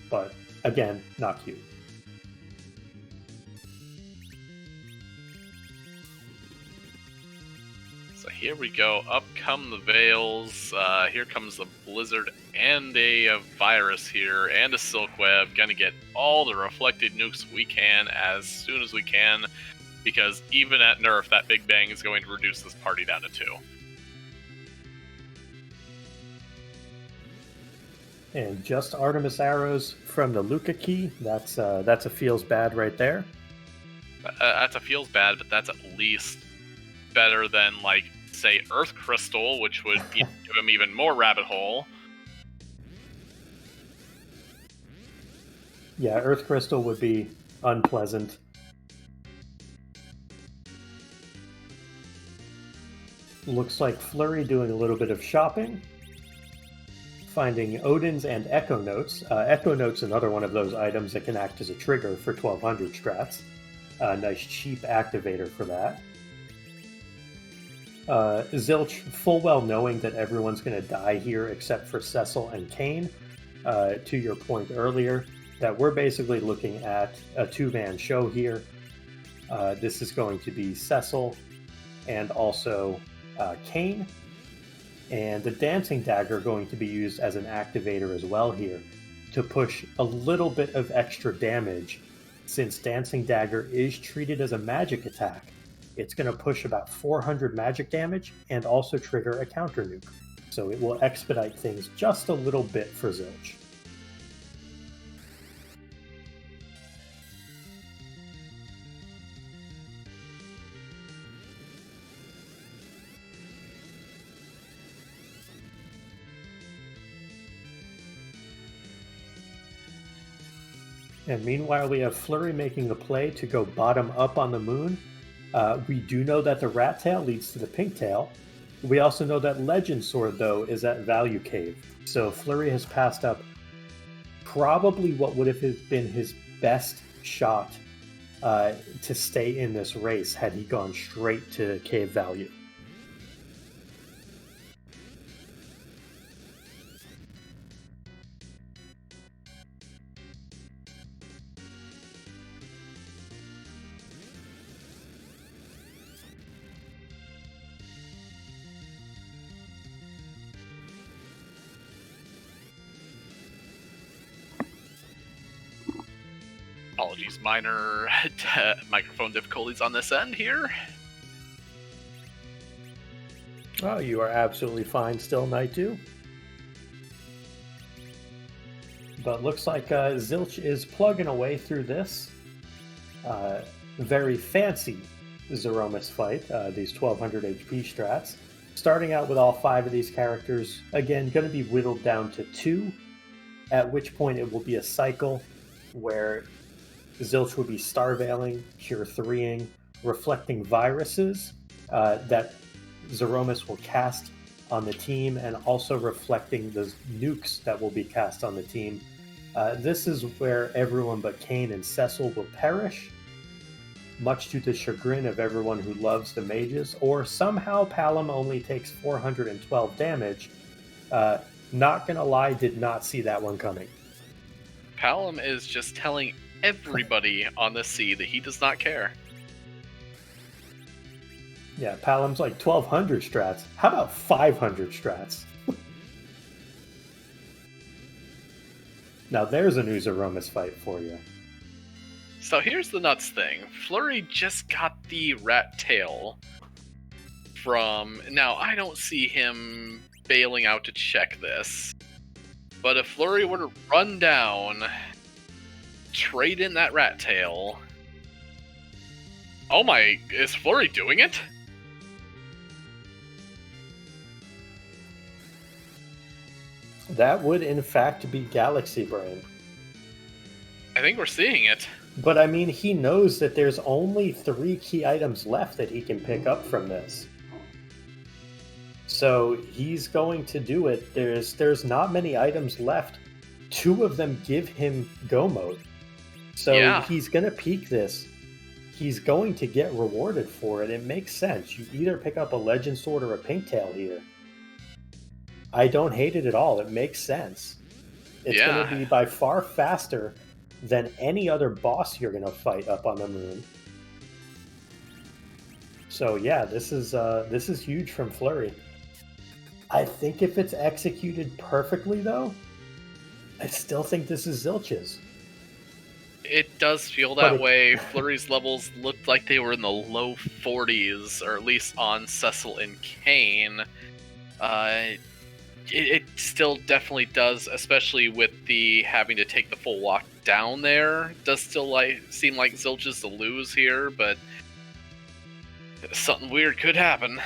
But, again, not cute. So here we go. Up come the Veils. Here comes the Blizzard and a virus here and a Silk Web. Gonna get all the reflected nukes we can as soon as we can, because even at nerf, that Big Bang is going to reduce this party down to 2. And just Artemis arrows from the Luca key. That's a feels bad right there. That's a feels bad, but that's at least better than, like, say, Earth Crystal, which would give him even more rabbit hole. Yeah, Earth Crystal would be unpleasant. Looks like Fleury doing a little bit of shopping. Finding Odins and Echo Notes. Echo Notes, another one of those items that can act as a trigger for 1,200 strats. A nice cheap activator for that. Zilch, full well knowing that everyone's going to die here except for Cecil and Kane, to your point earlier, that we're basically looking at a two-man show here. This is going to be Cecil and also Kane. And the Dancing Dagger going to be used as an activator as well here to push a little bit of extra damage, since Dancing Dagger is treated as a magic attack. It's going to push about 400 magic damage and also trigger a counter nuke. So it will expedite things just a little bit for Zilch. And meanwhile, we have Fleury making the play to go bottom up on the moon. We do know that the rat tail leads to the pink tail. We also know that Legend Sword, though, is at Value Cave. So Fleury has passed up probably what would have been his best shot to stay in this race had he gone straight to Cave Value. Apologies, minor microphone difficulties on this end here. Oh, you are absolutely fine still, Night 2. But looks like Zilch is plugging away through this very fancy Zeromus fight, these 1200 HP strats. Starting out with all 5 of these characters, again, going to be whittled down to 2, at which point it will be a cycle where Zilch will be Starveiling, Cure 3ing, reflecting viruses that Zeromus will cast on the team, and also reflecting the nukes that will be cast on the team. This is where everyone but Kane and Cecil will perish, much to the chagrin of everyone who loves the mages, or somehow Palom only takes 412 damage. Not gonna lie, did not see that one coming. Palom is just telling everybody on the sea that he does not care. Yeah, Palom's like 1200 strats. How about 500 strats? Now there's a new Zeromus fight for you. So here's the nuts thing. Fleury just got the rat tail from... Now, I don't see him bailing out to check this. But if Fleury were to run down, trade in that rat tail... Oh my, is Fleury doing it? That would in fact be Galaxy Brain. I think we're seeing it. But I mean, he knows that there's only 3 key items left that he can pick up from this. So he's going to do it. There's not many items left. 2 of them give him go mode. So yeah, he's going to peak this. He's going to get rewarded for it. It makes sense. You either pick up a Legend Sword or a Pink Tail here. I don't hate it at all. It makes sense. It's going to be by far faster than any other boss you're going to fight up on the moon. So yeah, this is huge from Fleury. I think if it's executed perfectly, though, I still think this is Zilch's. It does feel that way. Fleury's levels looked like they were in the low 40s, or at least on Cecil and Kane. It still definitely does, especially with the having to take the full walk down there. It does still seem like Zilch is the lose here, but something weird could happen.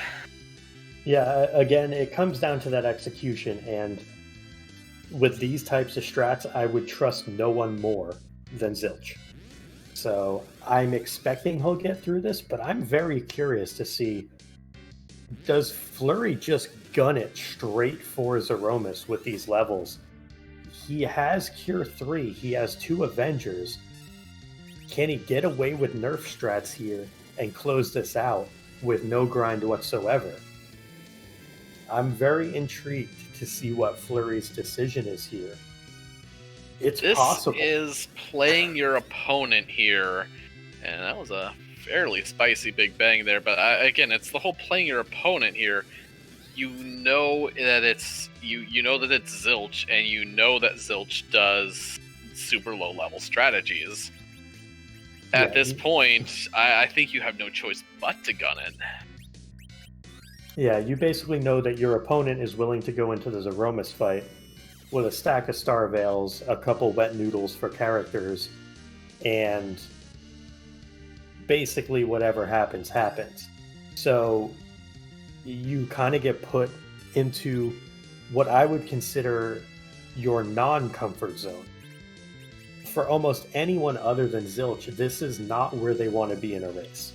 Yeah, again, it comes down to that execution, and with these types of strats, I would trust no one more than Zilch. So I'm expecting he'll get through this, but I'm very curious to see, does Fleury just gun it straight for Zeromus with these levels? He has Cure 3, he has 2 Avengers. Can he get away with nerf strats here and close this out with no grind whatsoever? I'm very intrigued to see what Fleury's decision is here. It's possible. This is playing your opponent here, and that was a fairly spicy big bang there. But again, it's the whole playing your opponent here. You know that it's you know that it's Zilch, and you know that Zilch does super low level strategies. At this point, I think you have no choice but to gun it. Yeah, you basically know that your opponent is willing to go into the Zeromus fight with a stack of Star Veils, a couple wet noodles for characters, and basically whatever happens, happens. So you kind of get put into what I would consider your non-comfort zone. For almost anyone other than Zilch, this is not where they want to be in a race.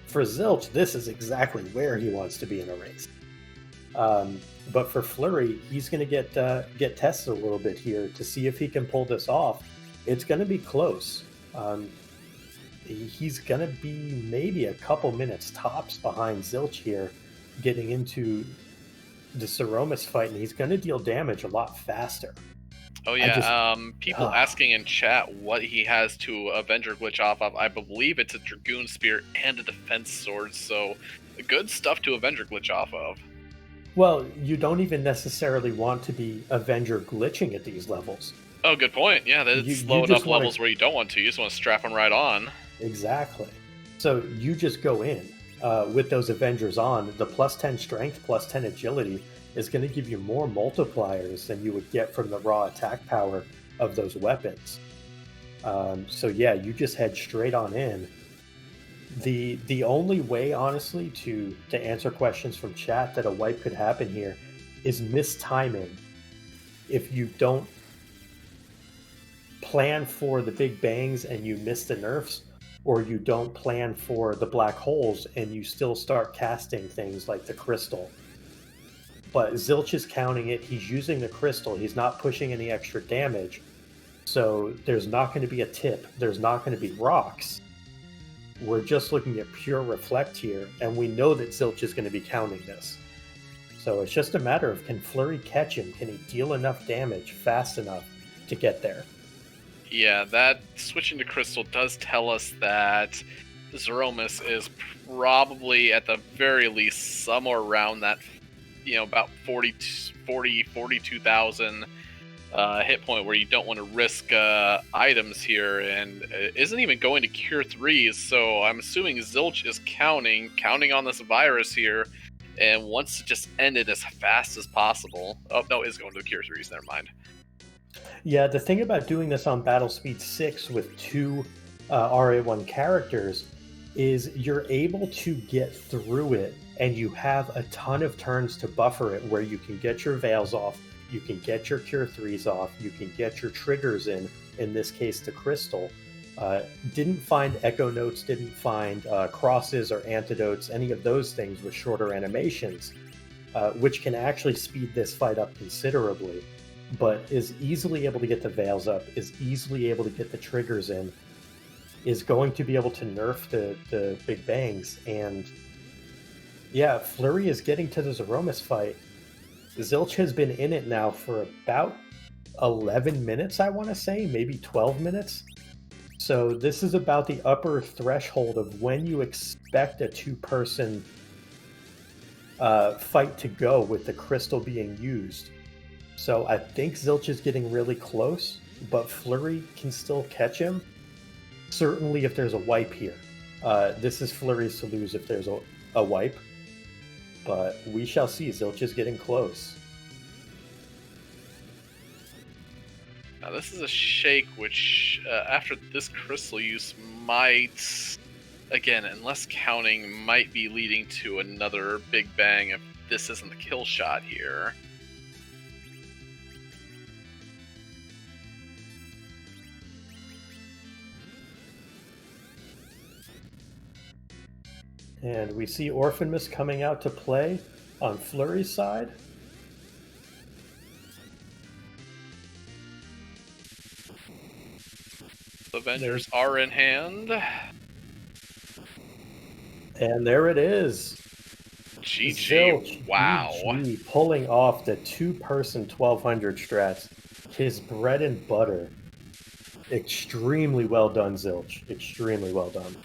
For Zilch, this is exactly where he wants to be in a race. But for Fleury, he's going to get tested a little bit here to see if he can pull this off. It's going to be close. He's going to be maybe a couple minutes tops behind Zilch here, getting into the Zeromus fight, and he's going to deal damage a lot faster. Oh yeah, people asking in chat what he has to Avenger glitch off of. I believe it's a Dragoon Spear and a Defense Sword, so good stuff to Avenger glitch off of. Well, you don't even necessarily want to be Avenger glitching at these levels. Oh, good point. Yeah, there's low enough levels where you don't want to. You just want to strap them right on. Exactly. So you just go in with those Avengers on. The plus 10 strength, plus 10 agility is going to give you more multipliers than you would get from the raw attack power of those weapons. So yeah, you just head straight on in. The only way, honestly, to answer questions from chat that a wipe could happen here is mistiming. If you don't plan for the big bangs and you miss the nerfs, or you don't plan for the black holes and you still start casting things like the crystal. But Zilch is counting it. He's using the crystal. He's not pushing any extra damage. So there's not going to be a tip. There's not going to be rocks. We're just looking at pure reflect here, and we know that Zilch is going to be counting this. So it's just a matter of, can Fleury catch him? Can he deal enough damage fast enough to get there? Yeah, that switching to crystal does tell us that Zeromus is probably, at the very least, somewhere around that, about 42,000 hit point, where you don't want to risk items here, and isn't even going to cure 3s. So I'm assuming Zilch is counting on this virus here, and wants to just end it as fast as possible. Oh no, is going to cure 3s. Never mind. Yeah, the thing about doing this on Battle Speed 6 with 2 RA1 characters is you're able to get through it, and you have a ton of turns to buffer it, where you can get your Veils off, you can get your Cure 3s off, you can get your triggers in this case the Crystal. Didn't find Echo Notes, didn't find crosses or antidotes, any of those things with shorter animations, which can actually speed this fight up considerably, but is easily able to get the Veils up, is easily able to get the triggers in, is going to be able to nerf the big bangs. And yeah, Fleury is getting to the Zeromus fight. Zilch has been in it now for about 11 minutes, I want to say, maybe 12 minutes. So this is about the upper threshold of when you expect a two-person fight to go with the crystal being used. So I think Zilch is getting really close, but Fleury can still catch him. Certainly if there's a wipe here. This is Fleury's to lose if there's a wipe. But we shall see. Zilch is getting close. Now this is a shake which, after this crystal use, might, again, unless counting, might be leading to another big bang if this isn't the kill shot here. And we see Orphanmus coming out to play on Fleury's side. Avengers are in hand. And there it is. GG. Zilch, Wow. GG, pulling off the two-person 1200 strats. His bread and butter. Extremely well done, Zilch. Extremely well done.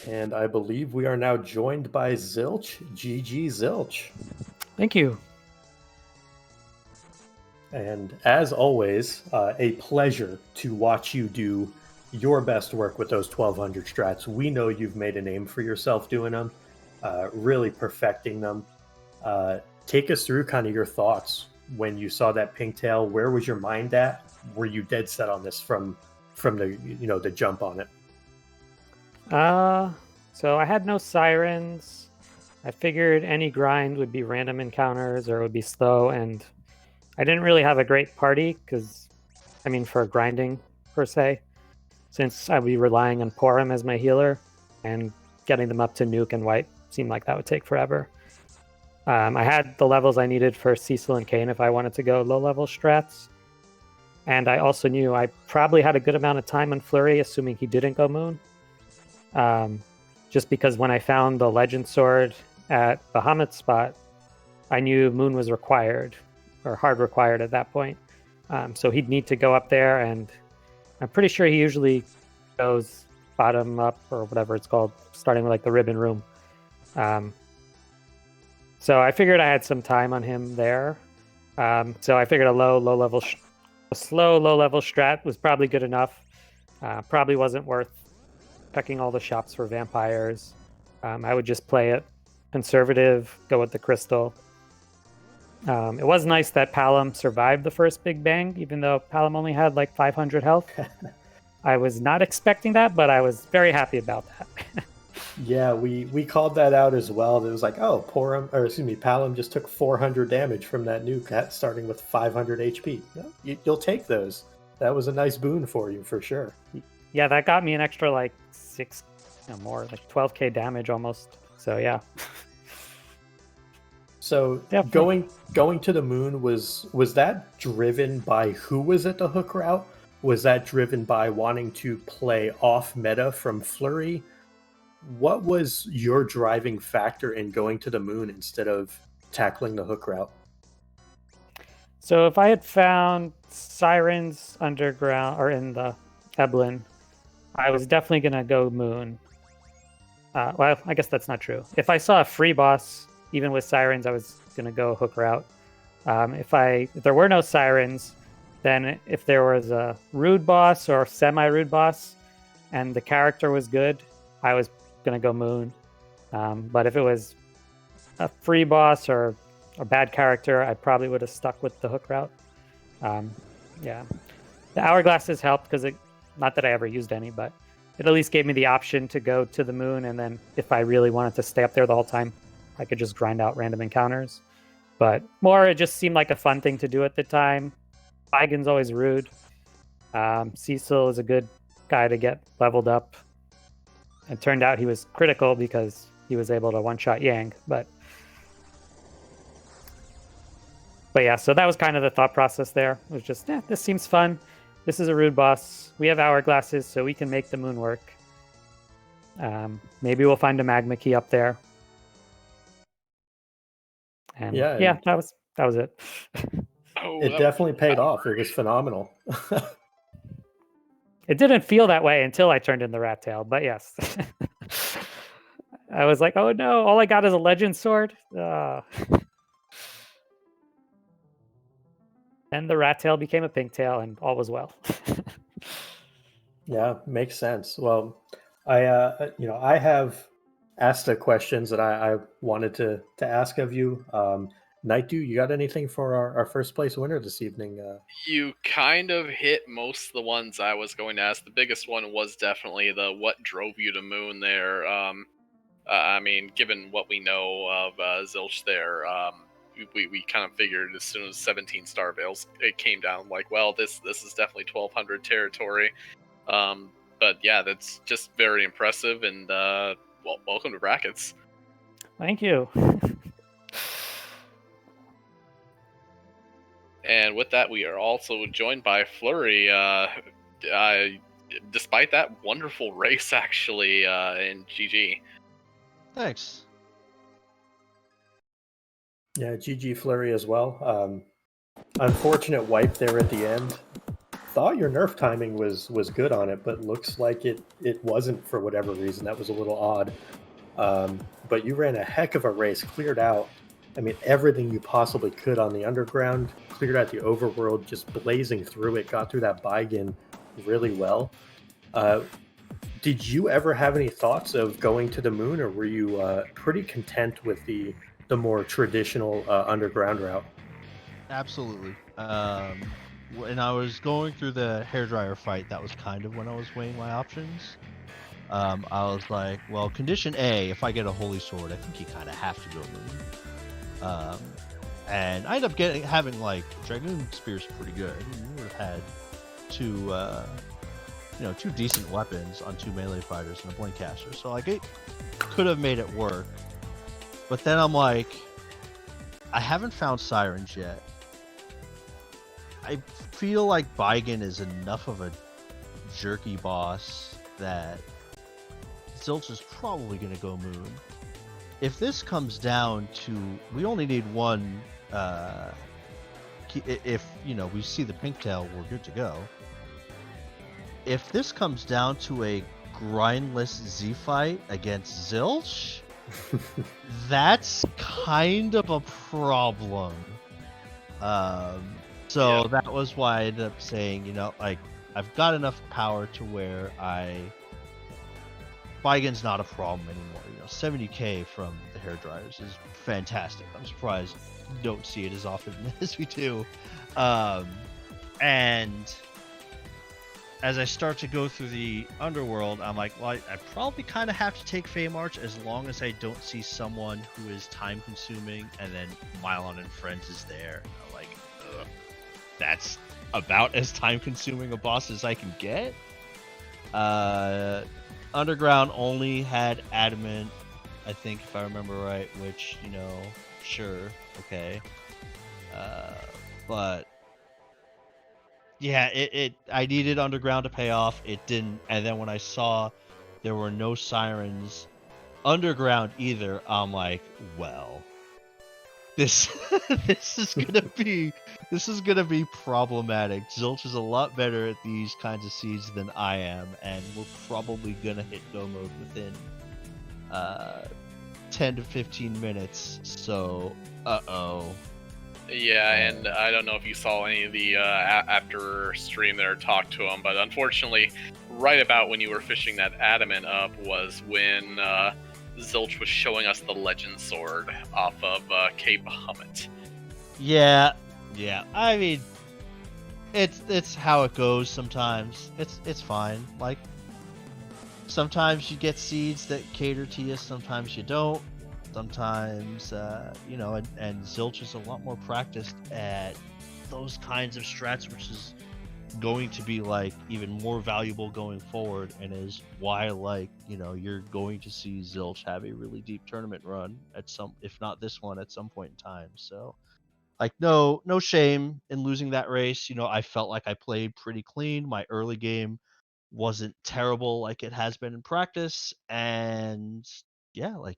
And I believe we are now joined by Zilch. GG, Zilch. Thank you. And as always, a pleasure to watch you do your best work with those 1200 strats. We know you've made a name for yourself doing them, really perfecting them. Take us through kind of your thoughts when you saw that pink tail. Where was your mind at? Were you dead set on this from the the jump on it? So I had no sirens. I figured any grind would be random encounters or it would be slow, and I didn't really have a great party because, for grinding per se, since I'd be relying on Porum as my healer, and getting them up to nuke and wipe seemed like that would take forever. I had the levels I needed for Cecil and Kane if I wanted to go low-level strats, and I also knew I probably had a good amount of time on Fleury, assuming he didn't go Moon. Just because when I found the Legend Sword at Bahamut's spot, I knew Moon was required, or hard required at that point. So he'd need to go up there, and I'm pretty sure he usually goes bottom up, or whatever it's called, starting with like the ribbon room. So I figured I had some time on him there. So I figured a slow low level strat was probably good enough. Probably wasn't worth pecking all the shops for vampires. I would just play it conservative, go with the crystal. It was nice that Palom survived the first Big Bang, even though Palom only had like 500 health. I was not expecting that, but I was very happy about that. Yeah, we called that out as well. It was like, oh, Palom just took 400 damage from that nuke, starting with 500 HP. You'll take those. That was a nice boon for you, for sure. Yeah, that got me an extra like 12k damage almost. So yeah. So Definitely. going to the Moon, was that driven by who was at the hook route? Was that driven by wanting to play off meta from Fleury? What was your driving factor in going to the Moon instead of tackling the hook route? So if I had found sirens underground or in the Eblin, I was definitely gonna go Moon. Well, I guess that's not true. If I saw a free boss, even with sirens, I was gonna go hook route. If there were no sirens, then if there was a rude boss or semi-rude boss, and the character was good, I was gonna go Moon. But if it was a free boss or a bad character, I probably would have stuck with the hook route. Yeah, the hourglasses helped because not that I ever used any, but it at least gave me the option to go to the Moon, and then if I really wanted to stay up there the whole time, I could just grind out random encounters. But more, it just seemed like a fun thing to do at the time. Feigen's always rude. Cecil is a good guy to get leveled up. It turned out he was critical because he was able to one-shot Yang. But yeah, so that was kind of the thought process there. It was just, this seems fun. This is a rude boss. We have hourglasses, so we can make the Moon work. Maybe we'll find a magma key up there. And yeah, that was it. It definitely paid off. It was phenomenal. It didn't feel that way until I turned in the rat tail, but yes. I was like, oh no, all I got is a legend sword. And the rat tail became a pink tail, and all was well. Yeah, makes sense. Well, I have asked the questions that I wanted to ask of you. Nightdew, you got anything for our first place winner this evening? You kind of hit most of the ones I was going to ask. The biggest one was definitely the what drove you to Moon there. Given what we know of Zilch there, we kind of figured as soon as 17 Star Veils it came down, like, well, this is definitely 1200 territory. But yeah, that's just very impressive, and welcome to Brackets. Thank you. And with that, we are also joined by Fleury. Despite that wonderful race, actually, in GG. Thanks. Yeah, GG Flurry as well. Unfortunate wipe there at the end. Thought your nerf timing was good on it, but looks like it wasn't for whatever reason. That was a little odd. But you ran a heck of a race, cleared out. I mean, everything you possibly could on the underground, cleared out the overworld, just blazing through it, got through that Baigen really well. Did you ever have any thoughts of going to the moon, or were you pretty content with the more traditional underground route? Absolutely. When I was going through the hairdryer fight, that was kind of when I was weighing my options. I was like, well, condition A, if I get a holy sword, I think you kind of have to go moon. And I ended up having like dragoon spears pretty good. We would have had two decent weapons on 2 melee fighters and a blink caster. So like it could have made it work. But then I'm like, I haven't found sirens yet. I feel like Baigen is enough of a jerky boss that Zilch is probably going to go moon. If this comes down to, we only need one, if, we see the pink tail, we're good to go. If this comes down to a grindless Z fight against Zilch, that's kind of a problem. So that was why I ended up saying, I've got enough power to where Baigen's not a problem anymore. 70k from the hairdryers is fantastic. I'm surprised you don't see it as often as we do. And as I start to go through the underworld, I'm like, well, I probably kind of have to take Fey March as long as I don't see someone who is time consuming, and then Mylon and Friends is there. And I'm like, ugh, that's about as time consuming a boss as I can get. Underground only had Adamant, I think, if I remember right, which, sure, okay. But yeah, I needed Underground to pay off. It didn't, and then when I saw there were no sirens Underground either, I'm like, well, this is gonna be problematic. Zilch is a lot better at these kinds of seeds than I am, and we're probably gonna hit go mode within 10 to 15 minutes. So, Yeah, and I don't know if you saw any of the after stream there, talked to him, but unfortunately, right about when you were fishing that adamant up was when Zilch was showing us the legend sword off of Cape Bahamut. Yeah. I mean, it's how it goes sometimes. It's fine. Like, sometimes you get seeds that cater to you, sometimes you don't. Sometimes, and Zilch is a lot more practiced at those kinds of strats, which is going to be like even more valuable going forward, and is why you're going to see Zilch have a really deep tournament run at some, if not this one, at some point in time. So like no shame in losing that race. I felt like I played pretty clean. My early game wasn't terrible like it has been in practice, and yeah, like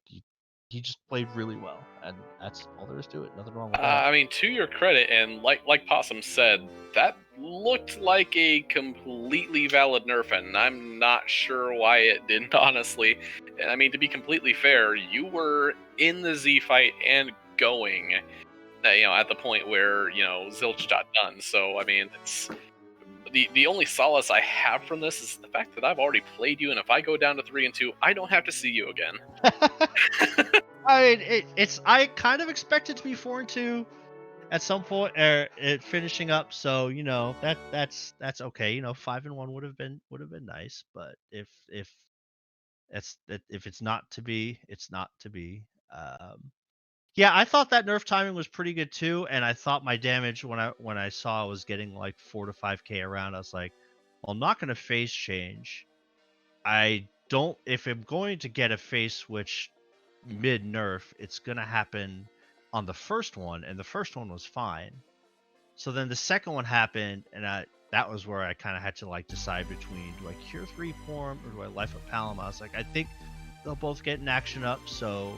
he just played really well, and that's all there is to it. Nothing wrong with that. I mean, to your credit, and like Possum said, that looked like a completely valid nerf, and I'm not sure why it didn't, honestly. And I mean, to be completely fair, you were in the Z fight and going, at the point where, Zilch got done. So, I mean, it's the only solace I have from this is the fact that I've already played you, and if I go down to 3-2, I don't have to see you again. I mean, I kind of expect it to be 4-2 at some point, it finishing up. So that's okay. 5-1 would have been nice, but if it's not to be, it's not to be. Yeah, I thought that nerf timing was pretty good too, and I thought my damage when I saw I was getting like 4 to 5k around, I was like, well, I'm not going to phase change. If I'm going to get a phase switch, mid-nerf. It's going to happen on the first one, and the first one was fine. So then the second one happened, and that was where I kind of had to like decide between, do I Cure 3 Form or do I Life Up Palom? I was like, I think they'll both get an action up. So,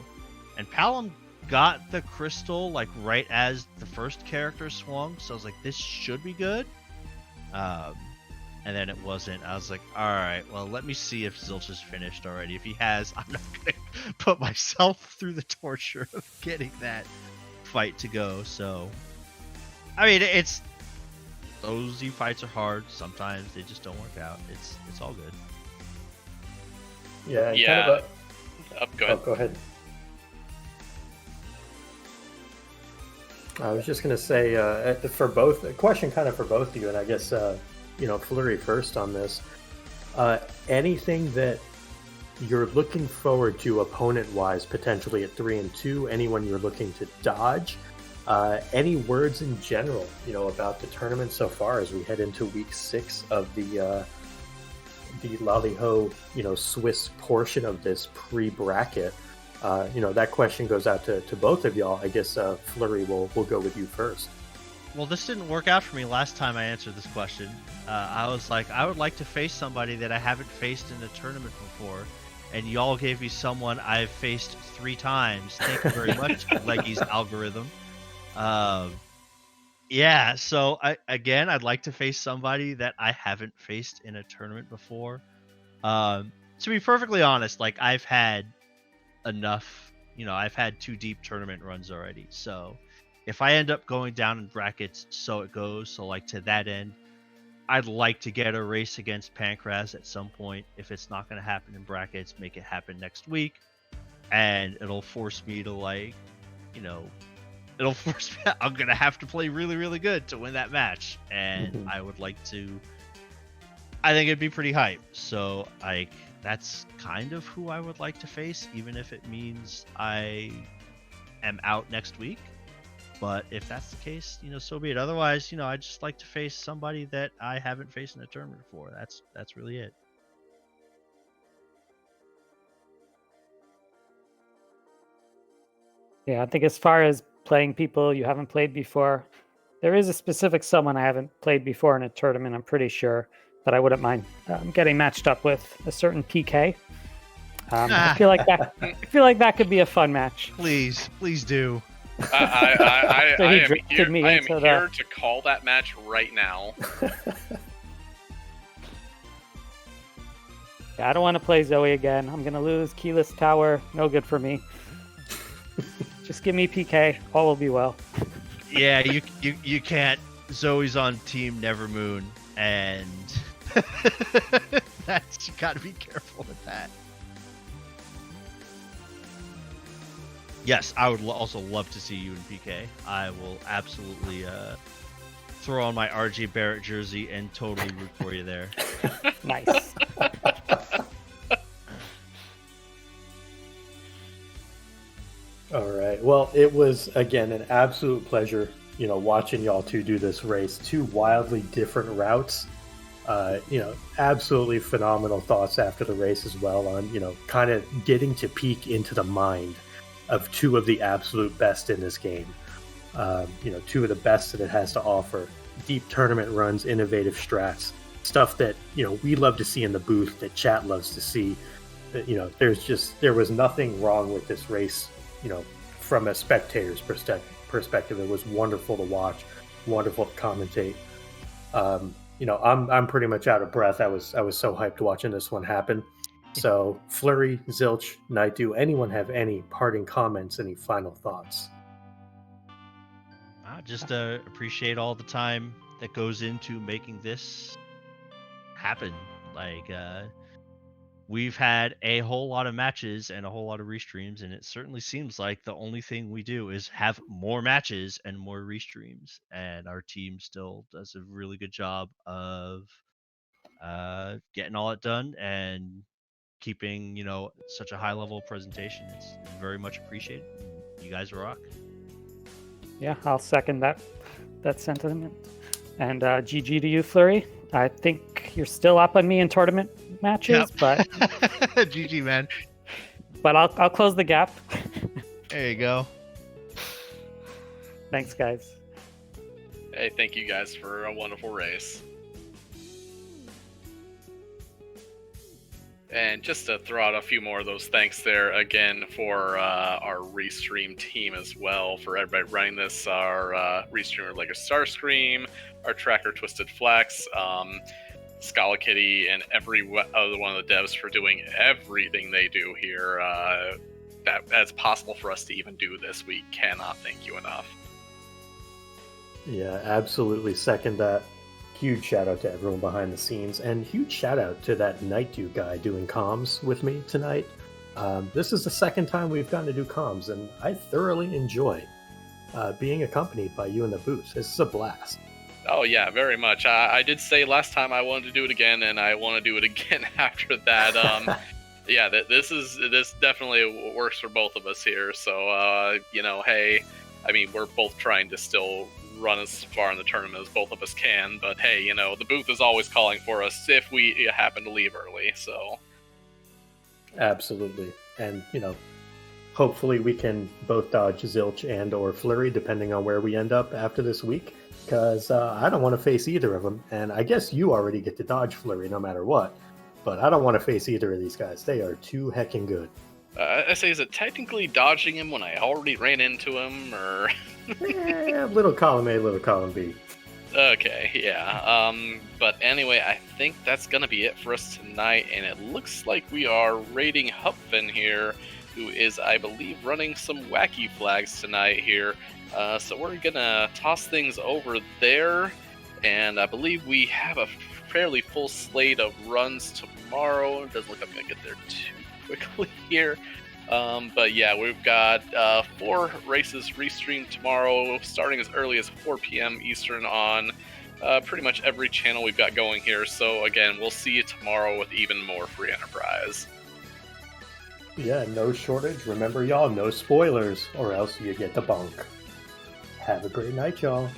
and Palom got the crystal like right as the first character swung, so I was like, this should be good. And then it wasn't. I was like, all right, well, let me see if Zilch is finished already. If he has, I'm not gonna put myself through the torture of getting that fight to go. So, I mean, it's those Z fights are hard. Sometimes they just don't work out. It's all good. Yeah. Yeah. Kind of Go ahead. go ahead. I was just going to say, for both, a question kind of for both of you, and I guess, Fleury first on this. Anything that you're looking forward to opponent-wise, potentially at 3 and 2, anyone you're looking to dodge, any words in general, about the tournament so far as we head into week 6 of the Lali-Ho, Swiss portion of this pre-bracket. That question goes out to both of y'all. I guess Fleury will go with you first. Well, this didn't work out for me last time I answered this question. I was like, I would like to face somebody that I haven't faced in a tournament before, and y'all gave me someone I've faced 3 times. Thank you very much, Leggy's algorithm. Yeah, so I'd like to face somebody that I haven't faced in a tournament before. To be perfectly honest, like I've had enough, I've had 2 deep tournament runs already. So if I end up going down in brackets, so it goes. So like to that end, I'd like to get a race against Pancras at some point. If it's not going to happen in brackets, make it happen next week. And it'll force me to it'll force me, I'm going to have to play really, really good to win that match. And I would like to, I think it'd be pretty hype. So that's kind of who I would like to face, even if it means I am out next week. But if that's the case, so be it. Otherwise, I'd just like to face somebody that I haven't faced in a tournament before. That's really it. Yeah, I think as far as playing people you haven't played before, there is a specific someone I haven't played before in a tournament, I'm pretty sure, that I wouldn't mind getting matched up with, a certain PK. I feel like that could be a fun match. Please do. I So he am drafted here, me I am into here to call that match right now. Yeah, I don't want to play Zoe again. I'm gonna lose Keyless Tower. No good for me. Just give me PK. All will be well. Yeah, you can't. Zoe's on Team Nevermoon, and you gotta be careful with that. Yes, I would also love to see you in PK. I will absolutely throw on my RJ Barrett jersey and totally root for you there. Nice. All right. Well, it was, again, an absolute pleasure, watching y'all two do this race. 2 wildly different routes. Absolutely phenomenal thoughts after the race as well on, kind of getting to peek into the mind of 2 of the absolute best in this game. 2 of the best that it has to offer. Deep tournament runs, innovative strats, stuff that, we love to see in the booth, that chat loves to see. There was nothing wrong with this race, from a spectator's perspective. It was wonderful to watch, wonderful to commentate. I'm pretty much out of breath. I was so hyped watching this one happen. So, Fleury, Zilch, Naidu, anyone have any parting comments, any final thoughts? I just appreciate all the time that goes into making this happen. We've had a whole lot of matches and a whole lot of restreams, and it certainly seems like the only thing we do is have more matches and more restreams. And our team still does a really good job of getting all it done and keeping, such a high level of presentation. It's very much appreciated. You guys rock. Yeah, I'll second that sentiment. And GG to you, Fleury. I think you're still up on me in tournament matches, but GG, man. But I'll close the gap. There you go. Thanks, guys. Hey, thank you guys for a wonderful race. And just to throw out a few more of those thanks there again for our restream team as well, for everybody running this, our restreamer Lego Starscream, our tracker Twisted Flex, Scala Kitty, and every other one of the devs for doing everything they do here. That's possible for us to even do this. We cannot thank you enough. Yeah, absolutely second that. Huge shout out to everyone behind the scenes, and huge shout out to that Night Dew guy doing comms with me tonight. This is the second time we've gotten to do comms, and I thoroughly enjoy being accompanied by you in the booth. This is a blast. Oh yeah, very much. I did say last time I wanted to do it again, and I want to do it again after that. Yeah, this definitely works for both of us here. So hey, I mean, we're both trying to still run as far in the tournament as both of us can, but hey, the booth is always calling for us if we happen to leave early. So absolutely, and hopefully we can both dodge Zilch and or Fleury depending on where we end up after this week, because I don't want to face either of them, and I guess you already get to dodge Fleury no matter what, but I don't want to face either of these guys. They are too heckin' good. I say, is it technically dodging him when I already ran into him, or? Little column A, little column B. Okay, yeah. But anyway, I think that's gonna be it for us tonight, and it looks like we are raiding Hupfin here, who is, I believe, running some wacky flags tonight here. So we're gonna toss things over there, and I believe we have a fairly full slate of runs tomorrow. It doesn't look like I'm gonna get there too quickly here. But yeah, we've got 4 races restreamed tomorrow, starting as early as 4 p.m. Eastern on pretty much every channel we've got going here. So again, we'll see you tomorrow with even more free enterprise. Yeah, no shortage. Remember, y'all, no spoilers, or else you get the bunk. Have a great night, y'all.